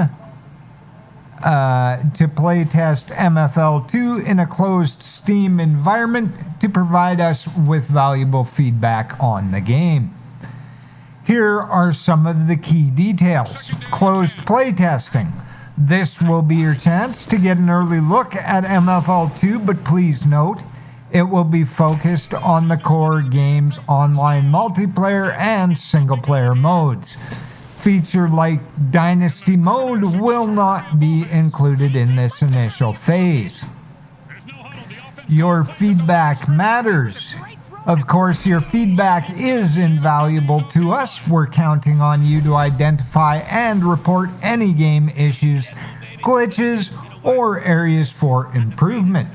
to playtest MFL 2 in a closed Steam environment to provide us with valuable feedback on the game. Here are some of the key details. Closed playtesting. This will be your chance to get an early look at MFL 2, but please note, it will be focused on the core game's online multiplayer and single-player modes. Feature like Dynasty Mode will not be included in this initial phase. Your feedback matters. Of course, your feedback is invaluable to us. We're counting on you to identify and report any game issues, glitches, or areas for improvement.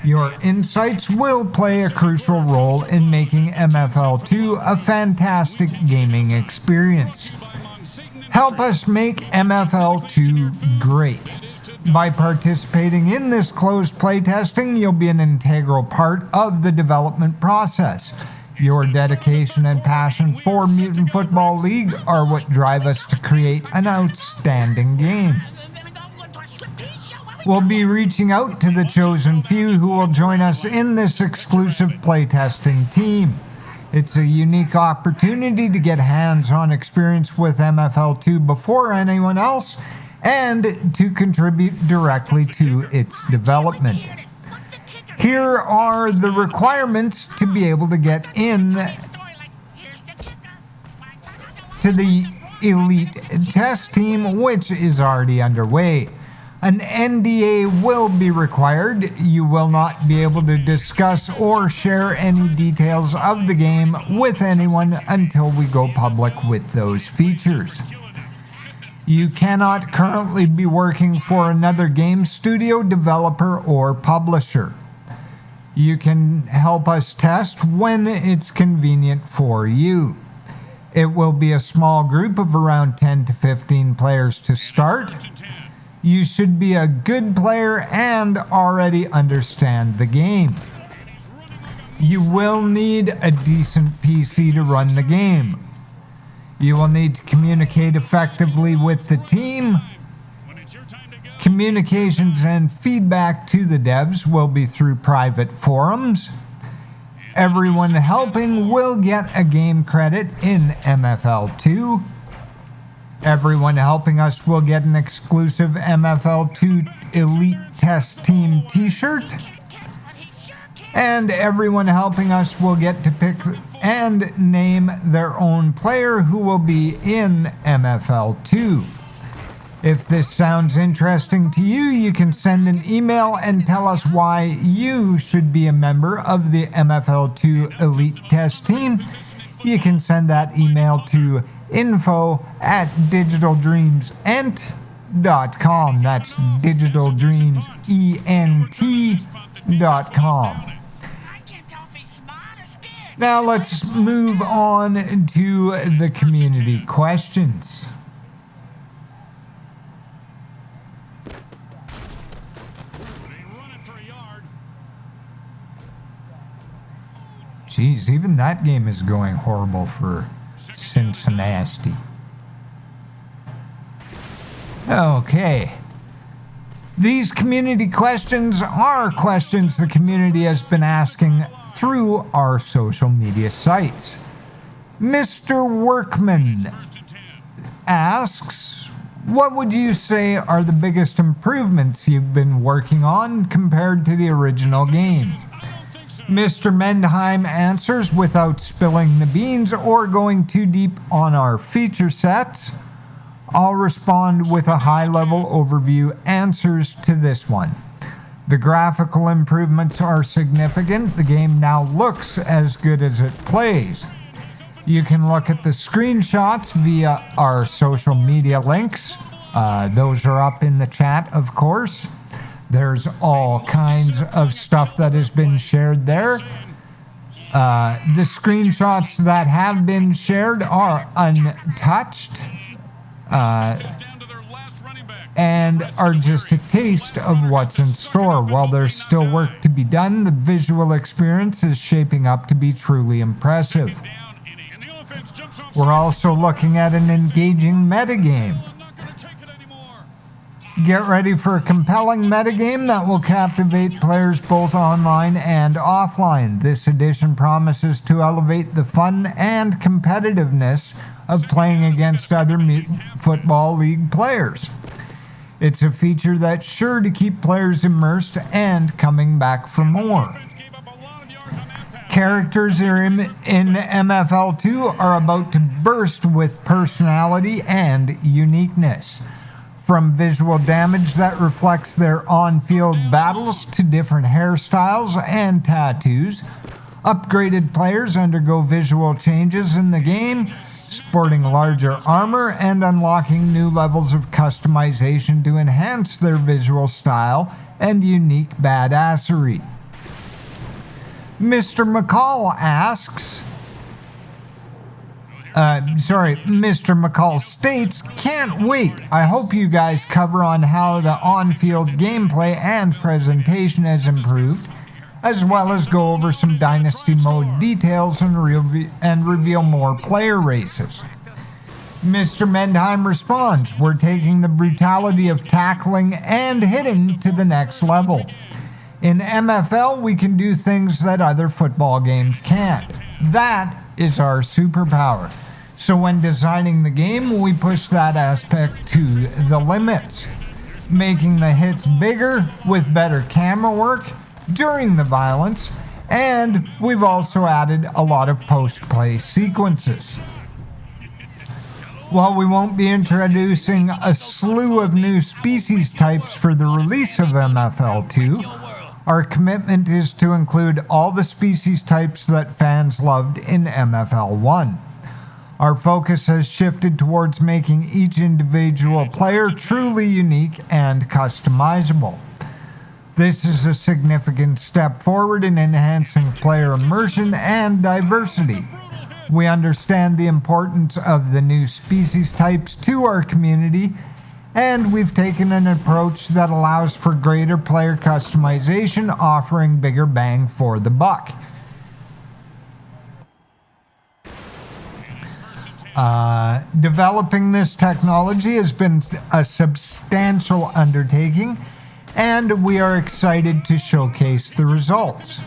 Your insights will play a crucial role in making MFL 2 a fantastic gaming experience. Help us make MFL 2 great. By participating in this closed playtesting, you'll be an integral part of the development process. Your dedication and passion for Mutant Football League are what drive us to create an outstanding game. We'll be reaching out to the chosen few who will join us in this exclusive playtesting team. It's a unique opportunity to get hands-on experience with MFL 2 before anyone else and to contribute directly to its development. Here are the requirements to be able to get in to the Elite Test Team, which is already underway. An NDA will be required. You will not be able to discuss or share any details of the game with anyone until we go public with those features. You cannot currently be working for another game studio, developer, or publisher. You can help us test when it's convenient for you. It will be a small group of around 10 to 15 players to start. You should be a good player and already understand the game. You will need a decent PC to run the game. You will need to communicate effectively with the team. Communications and feedback to the devs will be through private forums. Everyone helping will get a game credit in MFL2. Everyone helping us will get an exclusive MFL2 Elite Test Team t-shirt. And everyone helping us will get to pick and name their own player who will be in MFL2. If this sounds interesting to you, you can send an email and tell us why you should be a member of the MFL2 Elite Test Team. You can send that email to info@digitaldreamsent.com. That's digitaldreamsent.com. Now let's move on to the community questions. Jeez, even that game is going horrible for Cincinnati. Okay. These community questions are questions the community has been asking through our social media sites. Mr. Workman asks, what would you say are the biggest improvements you've been working on compared to the original game? Mr. Mendheim answers without spilling the beans or going too deep on our feature sets. I'll respond with a high-level overview answers to this one. The graphical improvements are significant. The game now looks as good as it plays. You can look at the screenshots via our social media links. Those are up in the chat, of course. There's all kinds of stuff that has been shared there. The screenshots that have been shared are untouched and are just a taste of what's in store. While there's still work to be done, the visual experience is shaping up to be truly impressive. We're also looking at an engaging metagame. Get ready for a compelling metagame that will captivate players both online and offline. This edition promises to elevate the fun and competitiveness of playing against other Football League players. It's a feature that's sure to keep players immersed and coming back for more. Characters in MFL2 are about to burst with personality and uniqueness. From visual damage that reflects their on-field battles to different hairstyles and tattoos, upgraded players undergo visual changes in the game, sporting larger armor and unlocking new levels of customization to enhance their visual style and unique badassery. Mr. McCall asks, Mr. McCall states, can't wait. I hope you guys cover on how the on-field gameplay and presentation has improved, as well as go over some Dynasty mode details and reveal more player races. Mr. Mendheim responds, we're taking the brutality of tackling and hitting to the next level. In MFL, we can do things that other football games can't. That is our superpower. So when designing the game, we push that aspect to the limits, making the hits bigger with better camera work during the violence, and we've also added a lot of post-play sequences. While we won't be introducing a slew of new species types for the release of MFL2, our commitment is to include all the species types that fans loved in MFL1. Our focus has shifted towards making each individual player truly unique and customizable. This is a significant step forward in enhancing player immersion and diversity. We understand the importance of the new species types to our community, and we've taken an approach that allows for greater player customization, offering bigger bang for the buck. Developing this technology has been a substantial undertaking, and we are excited to showcase the results.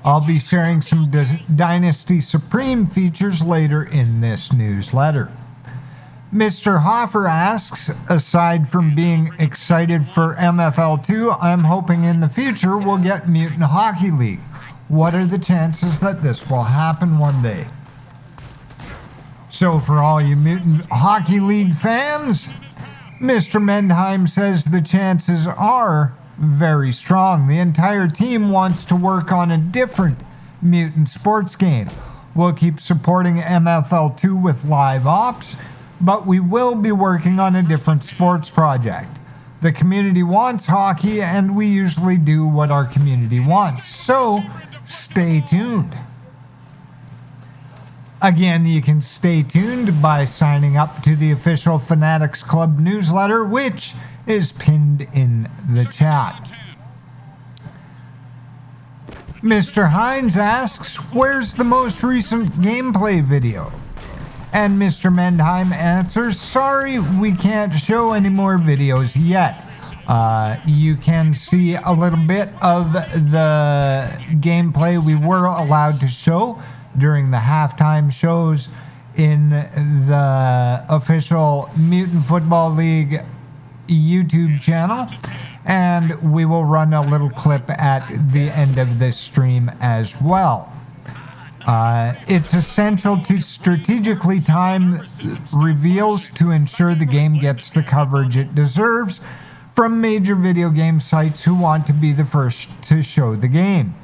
I'll be sharing some Dynasty Supreme features later in this newsletter. Mr. Hoffer asks, aside from being excited for MFL2, I'm hoping in the future we'll get Mutant Hockey League. What are the chances that this will happen one day? So for all you Mutant Hockey League fans, Mr. Mendheim says the chances are very strong. The entire team wants to work on a different Mutant sports game. We'll keep supporting MFL2 with live ops, but we will be working on a different sports project. The community wants hockey, and we usually do what our community wants. So stay tuned. Again, you can stay tuned by signing up to the official Fanatics Club newsletter, which is pinned in the chat. Mr. Hines asks, where's the most recent gameplay video? And Mr. Mendheim answers, sorry, we can't show any more videos yet. You can see a little bit of the gameplay we were allowed to show during the halftime shows in the official Mutant Football League YouTube channel, and we will run a little clip at the end of this stream as well. It's essential to strategically time reveals to ensure the game gets the coverage it deserves from major video game sites who want to be the first to show the game.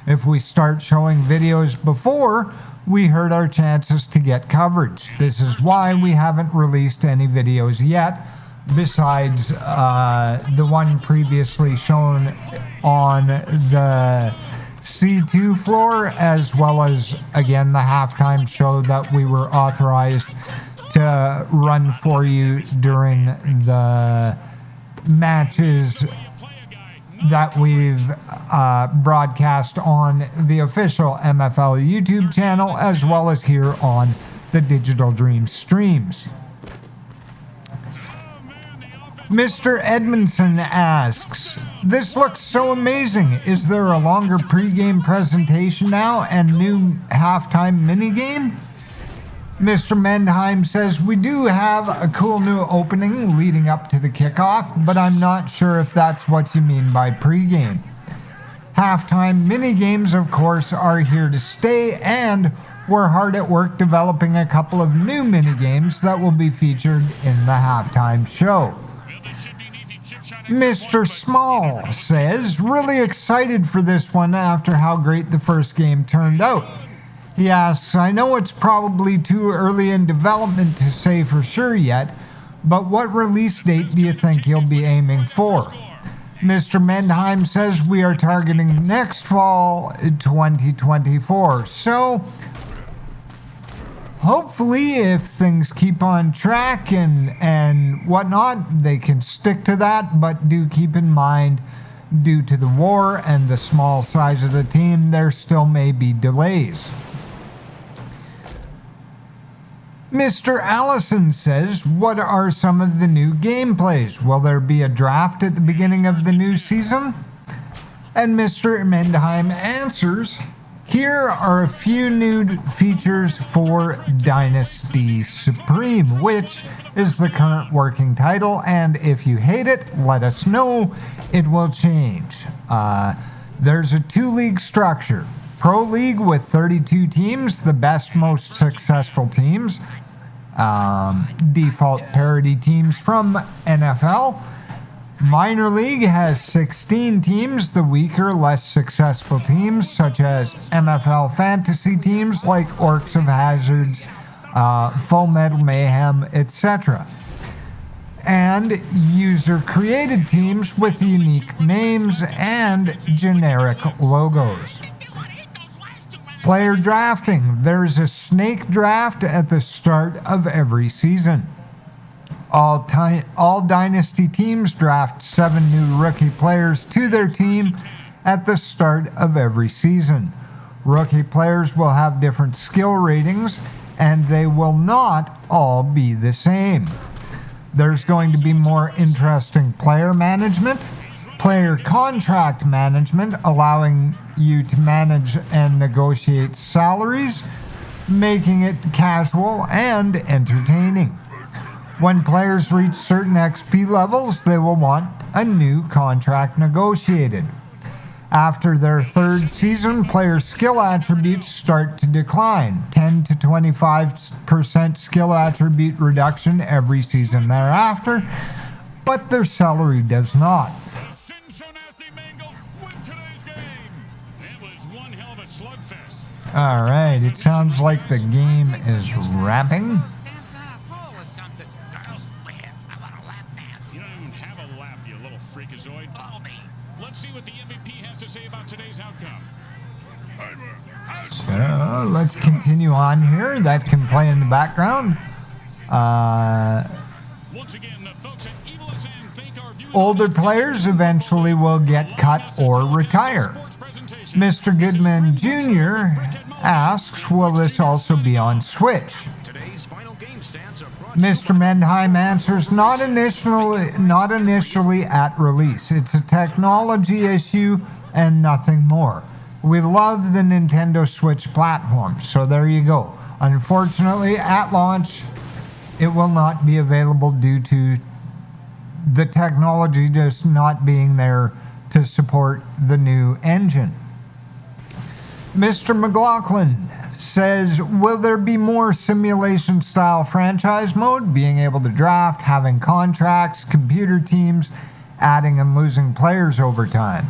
If we start showing videos before, we hurt our chances to get coverage. This is why we haven't released any videos yet, besides the one previously shown on the C2 floor, as well as, again, the halftime show that we were authorized to run for you during the matches that we've broadcast on the official MFL YouTube channel, as well as here on the Digital Dream streams. Mr. Edmondson asks, this looks so amazing. Is there a longer pregame presentation now and new halftime minigame? Mr. Mendheim says, we do have a cool new opening leading up to the kickoff, but I'm not sure if that's what you mean by pregame. Halftime minigames, of course, are here to stay, and we're hard at work developing a couple of new minigames that will be featured in the halftime show. Mr. Small says, really excited for this one after how great the first game turned out. He asks, I know it's probably too early in development to say for sure yet, but what release date do you think you'll be aiming for? Mr. Mendheim says we are targeting next fall 2024. So hopefully if things keep on track and whatnot, they can stick to that, but do keep in mind, due to the war and the small size of the team, there still may be delays. Mr. Allison says, what are some of the new gameplays? Will there be a draft at the beginning of the new season? And Mr. Mendheim answers, here are a few new features for Dynasty Supreme, which is the current working title, and if you hate it, let us know. It will change. There's a 2-league structure. Pro League with 32 teams, the best, most successful teams. Default parity teams from NFL. Minor League has 16 teams, the weaker, less successful teams, such as MFL fantasy teams like Orcs of Hazards, Full Metal Mayhem, etc. and user-created teams with unique names and generic logos. Player drafting. There's a snake draft at the start of every season. All Dynasty teams draft 7 new rookie players to their team at the start of every season. Rookie players will have different skill ratings, and they will not all be the same. There's going to be more interesting player management, player contract management, allowing you to manage and negotiate salaries, making it casual and entertaining. When players reach certain XP levels, they will want a new contract negotiated. After their third season, player skill attributes start to decline. 10 to 25% skill attribute reduction every season thereafter, but their salary does not. Alright, it sounds like the game is wrapping. Dancing on a pole or something. Girls, I want a lap dance. You don't even have a lap, you little freakazoid. Follow me. Let's see what the MVP has to say about today's outcome. So let's continue on here. That can play in the background. Once again, the folks at EVLSN think our viewers Older players eventually will get cut or retire. Mr. Goodman Jr. asks, will this also be on Switch? Mr. Mendheim answers, not initially at release. It's a technology issue and nothing more. We love the Nintendo Switch platform, so there you go. Unfortunately, at launch, it will not be available due to the technology just not being there to support the new engine. Mr. McLaughlin says, will there be more simulation-style franchise mode, being able to draft, having contracts, computer teams, adding and losing players over time?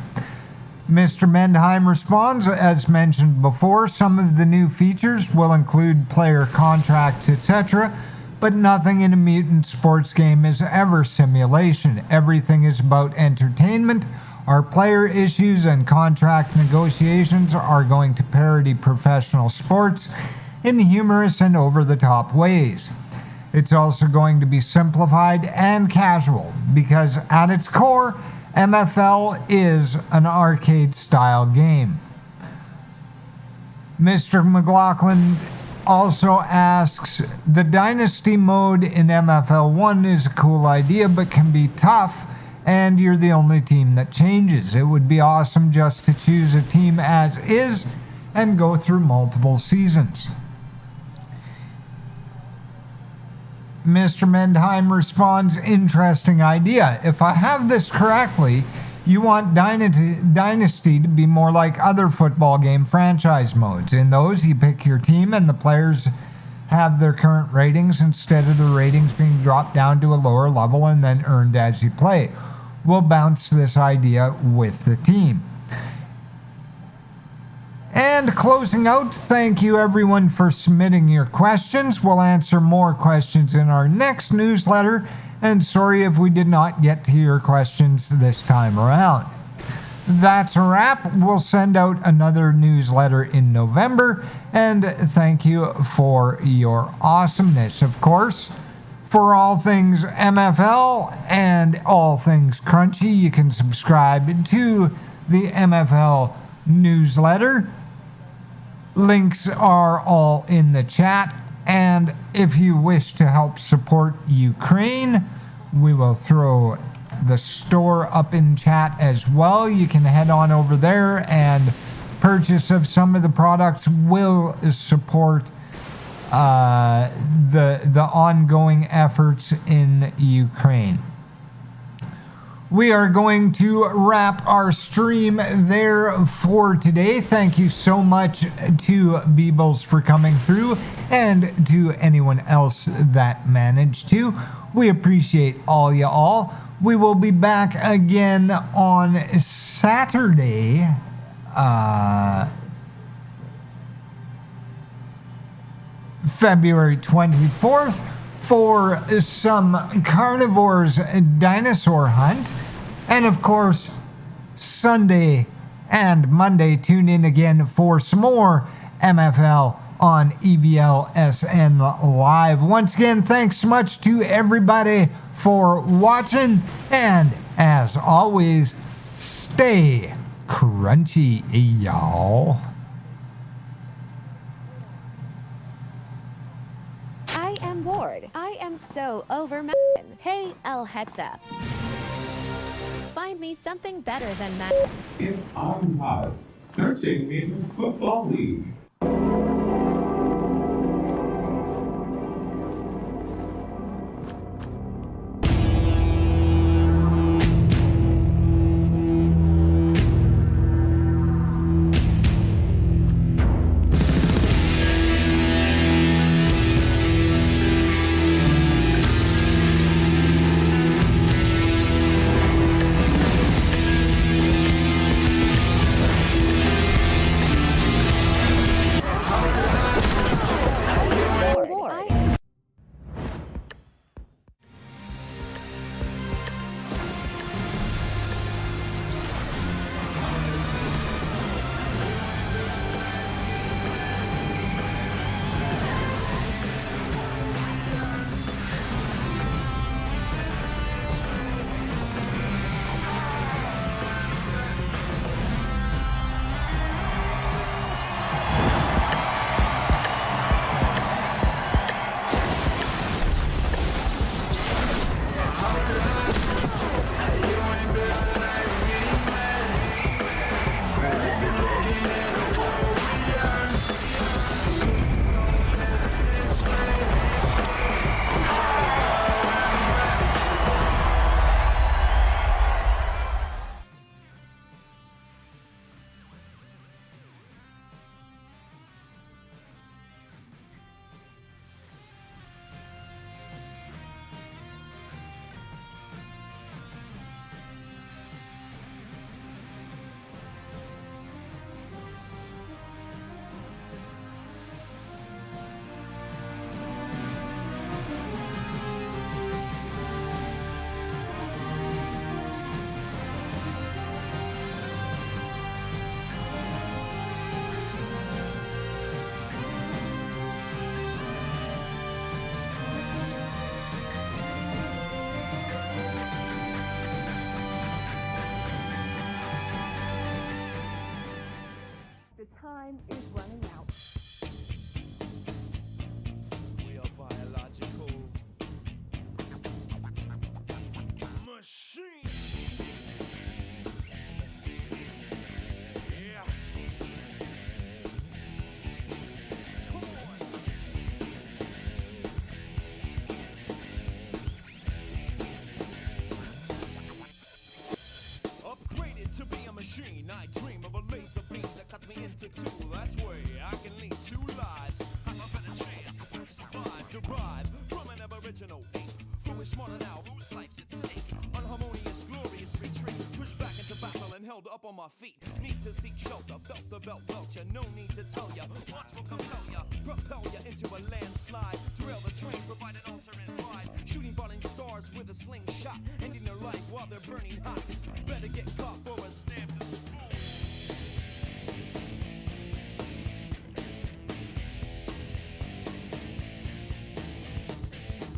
Mr. Mendheim responds, as mentioned before, some of the new features will include player contracts, etc., but nothing in a mutant sports game is ever simulation. Everything is about entertainment. Our player issues and contract negotiations are going to parody professional sports in humorous and over-the-top ways. It's also going to be simplified and casual because at its core, MFL is an arcade-style game. Mr. McLaughlin also asks, the Dynasty mode in MFL 1 is a cool idea but can be tough, and you're the only team that changes. It would be awesome just to choose a team as is and go through multiple seasons. Mr. Mendheim responds, interesting idea. If I have this correctly, you want Dynasty to be more like other football game franchise modes. In those, you pick your team and the players have their current ratings instead of the ratings being dropped down to a lower level and then earned as you play. We'll bounce this idea with the team. And closing out, thank you everyone for submitting your questions. We'll answer more questions in our next newsletter, and sorry if we did not get to your questions this time around. That's a wrap. We'll send out another newsletter in November, and thank you for your awesomeness, of course. For all things MFL and all things Crunchy, you can subscribe to the MFL newsletter. Links are all in the chat, and if you wish to help support Ukraine, we will throw the store up in chat as well. You can head on over there, and purchase of some of the products will support the ongoing efforts in Ukraine. We are going to wrap our stream there for today. Thank you so much to Beebles for coming through, and to anyone else that managed to. We appreciate all y'all. We will be back again on Saturday. February 24th for some carnivores dinosaur hunt. And of course, Sunday and Monday, tune in again for some more MFL on EVLSN Live. Once again, thanks so much to everybody for watching. And as always, stay crunchy, y'all. I am bored. I am so over Madden. Hey, El Hexa. Find me something better than Madden. If I'm lost, searching Mayhem Football League. The time is running out. We are biological machines. Yeah. Come on. Upgraded to be a machine. I dream of a laser beam that cuts me into two. That's way I can lead two lives. Have a better chance to survive. Derive from an aboriginal ape who is smarter now, whose life's at stake. Unharmonious, glorious retreat. Pushed back into battle and held up on my feet. Need to seek shelter, felt the belt welcher. No need to tell ya. Watch will compel ya, propel ya into a landslide. Derail the train, provide an alternate ride. Shooting falling stars with a slingshot, ending their life while they're burning hot. Better get caught for a stab to spoon.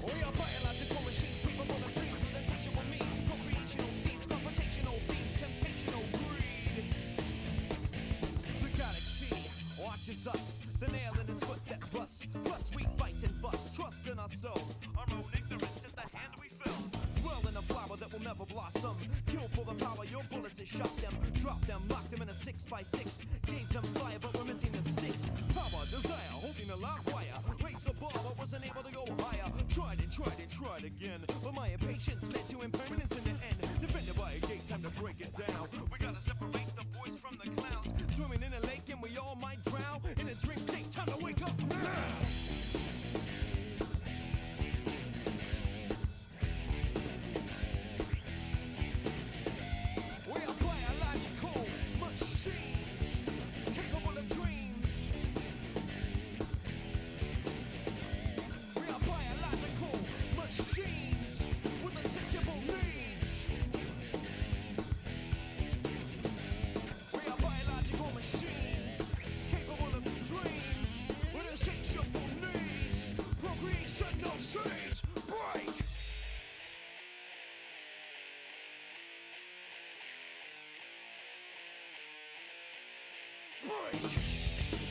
We are biological machines, capable of dreams with insatiable means, procreational seeds, confrontational beings, temptational greed. The galaxy watches us, the nail in its foot that busts. Plus we fight and bust, trust in ourselves. Our own ignorance is the hand we fill. Dwell in a flower that will never blossom. Kill for the power, your bullets has shot them. Drop them, lock them in a 6x6. Gave them fire, but we're missing the sticks. Power, desire, holding a live wire. Raise a bar, but wasn't able to go higher. Tried again. But my impatience led to impermanence in the end. Defended by a gate, time to break it down. We gotta separate the boys from the clowns. Swimming in a lake and we all might drown. In a dream state, time to wake up now. We are biological machines, capable of dreams. We are biological break.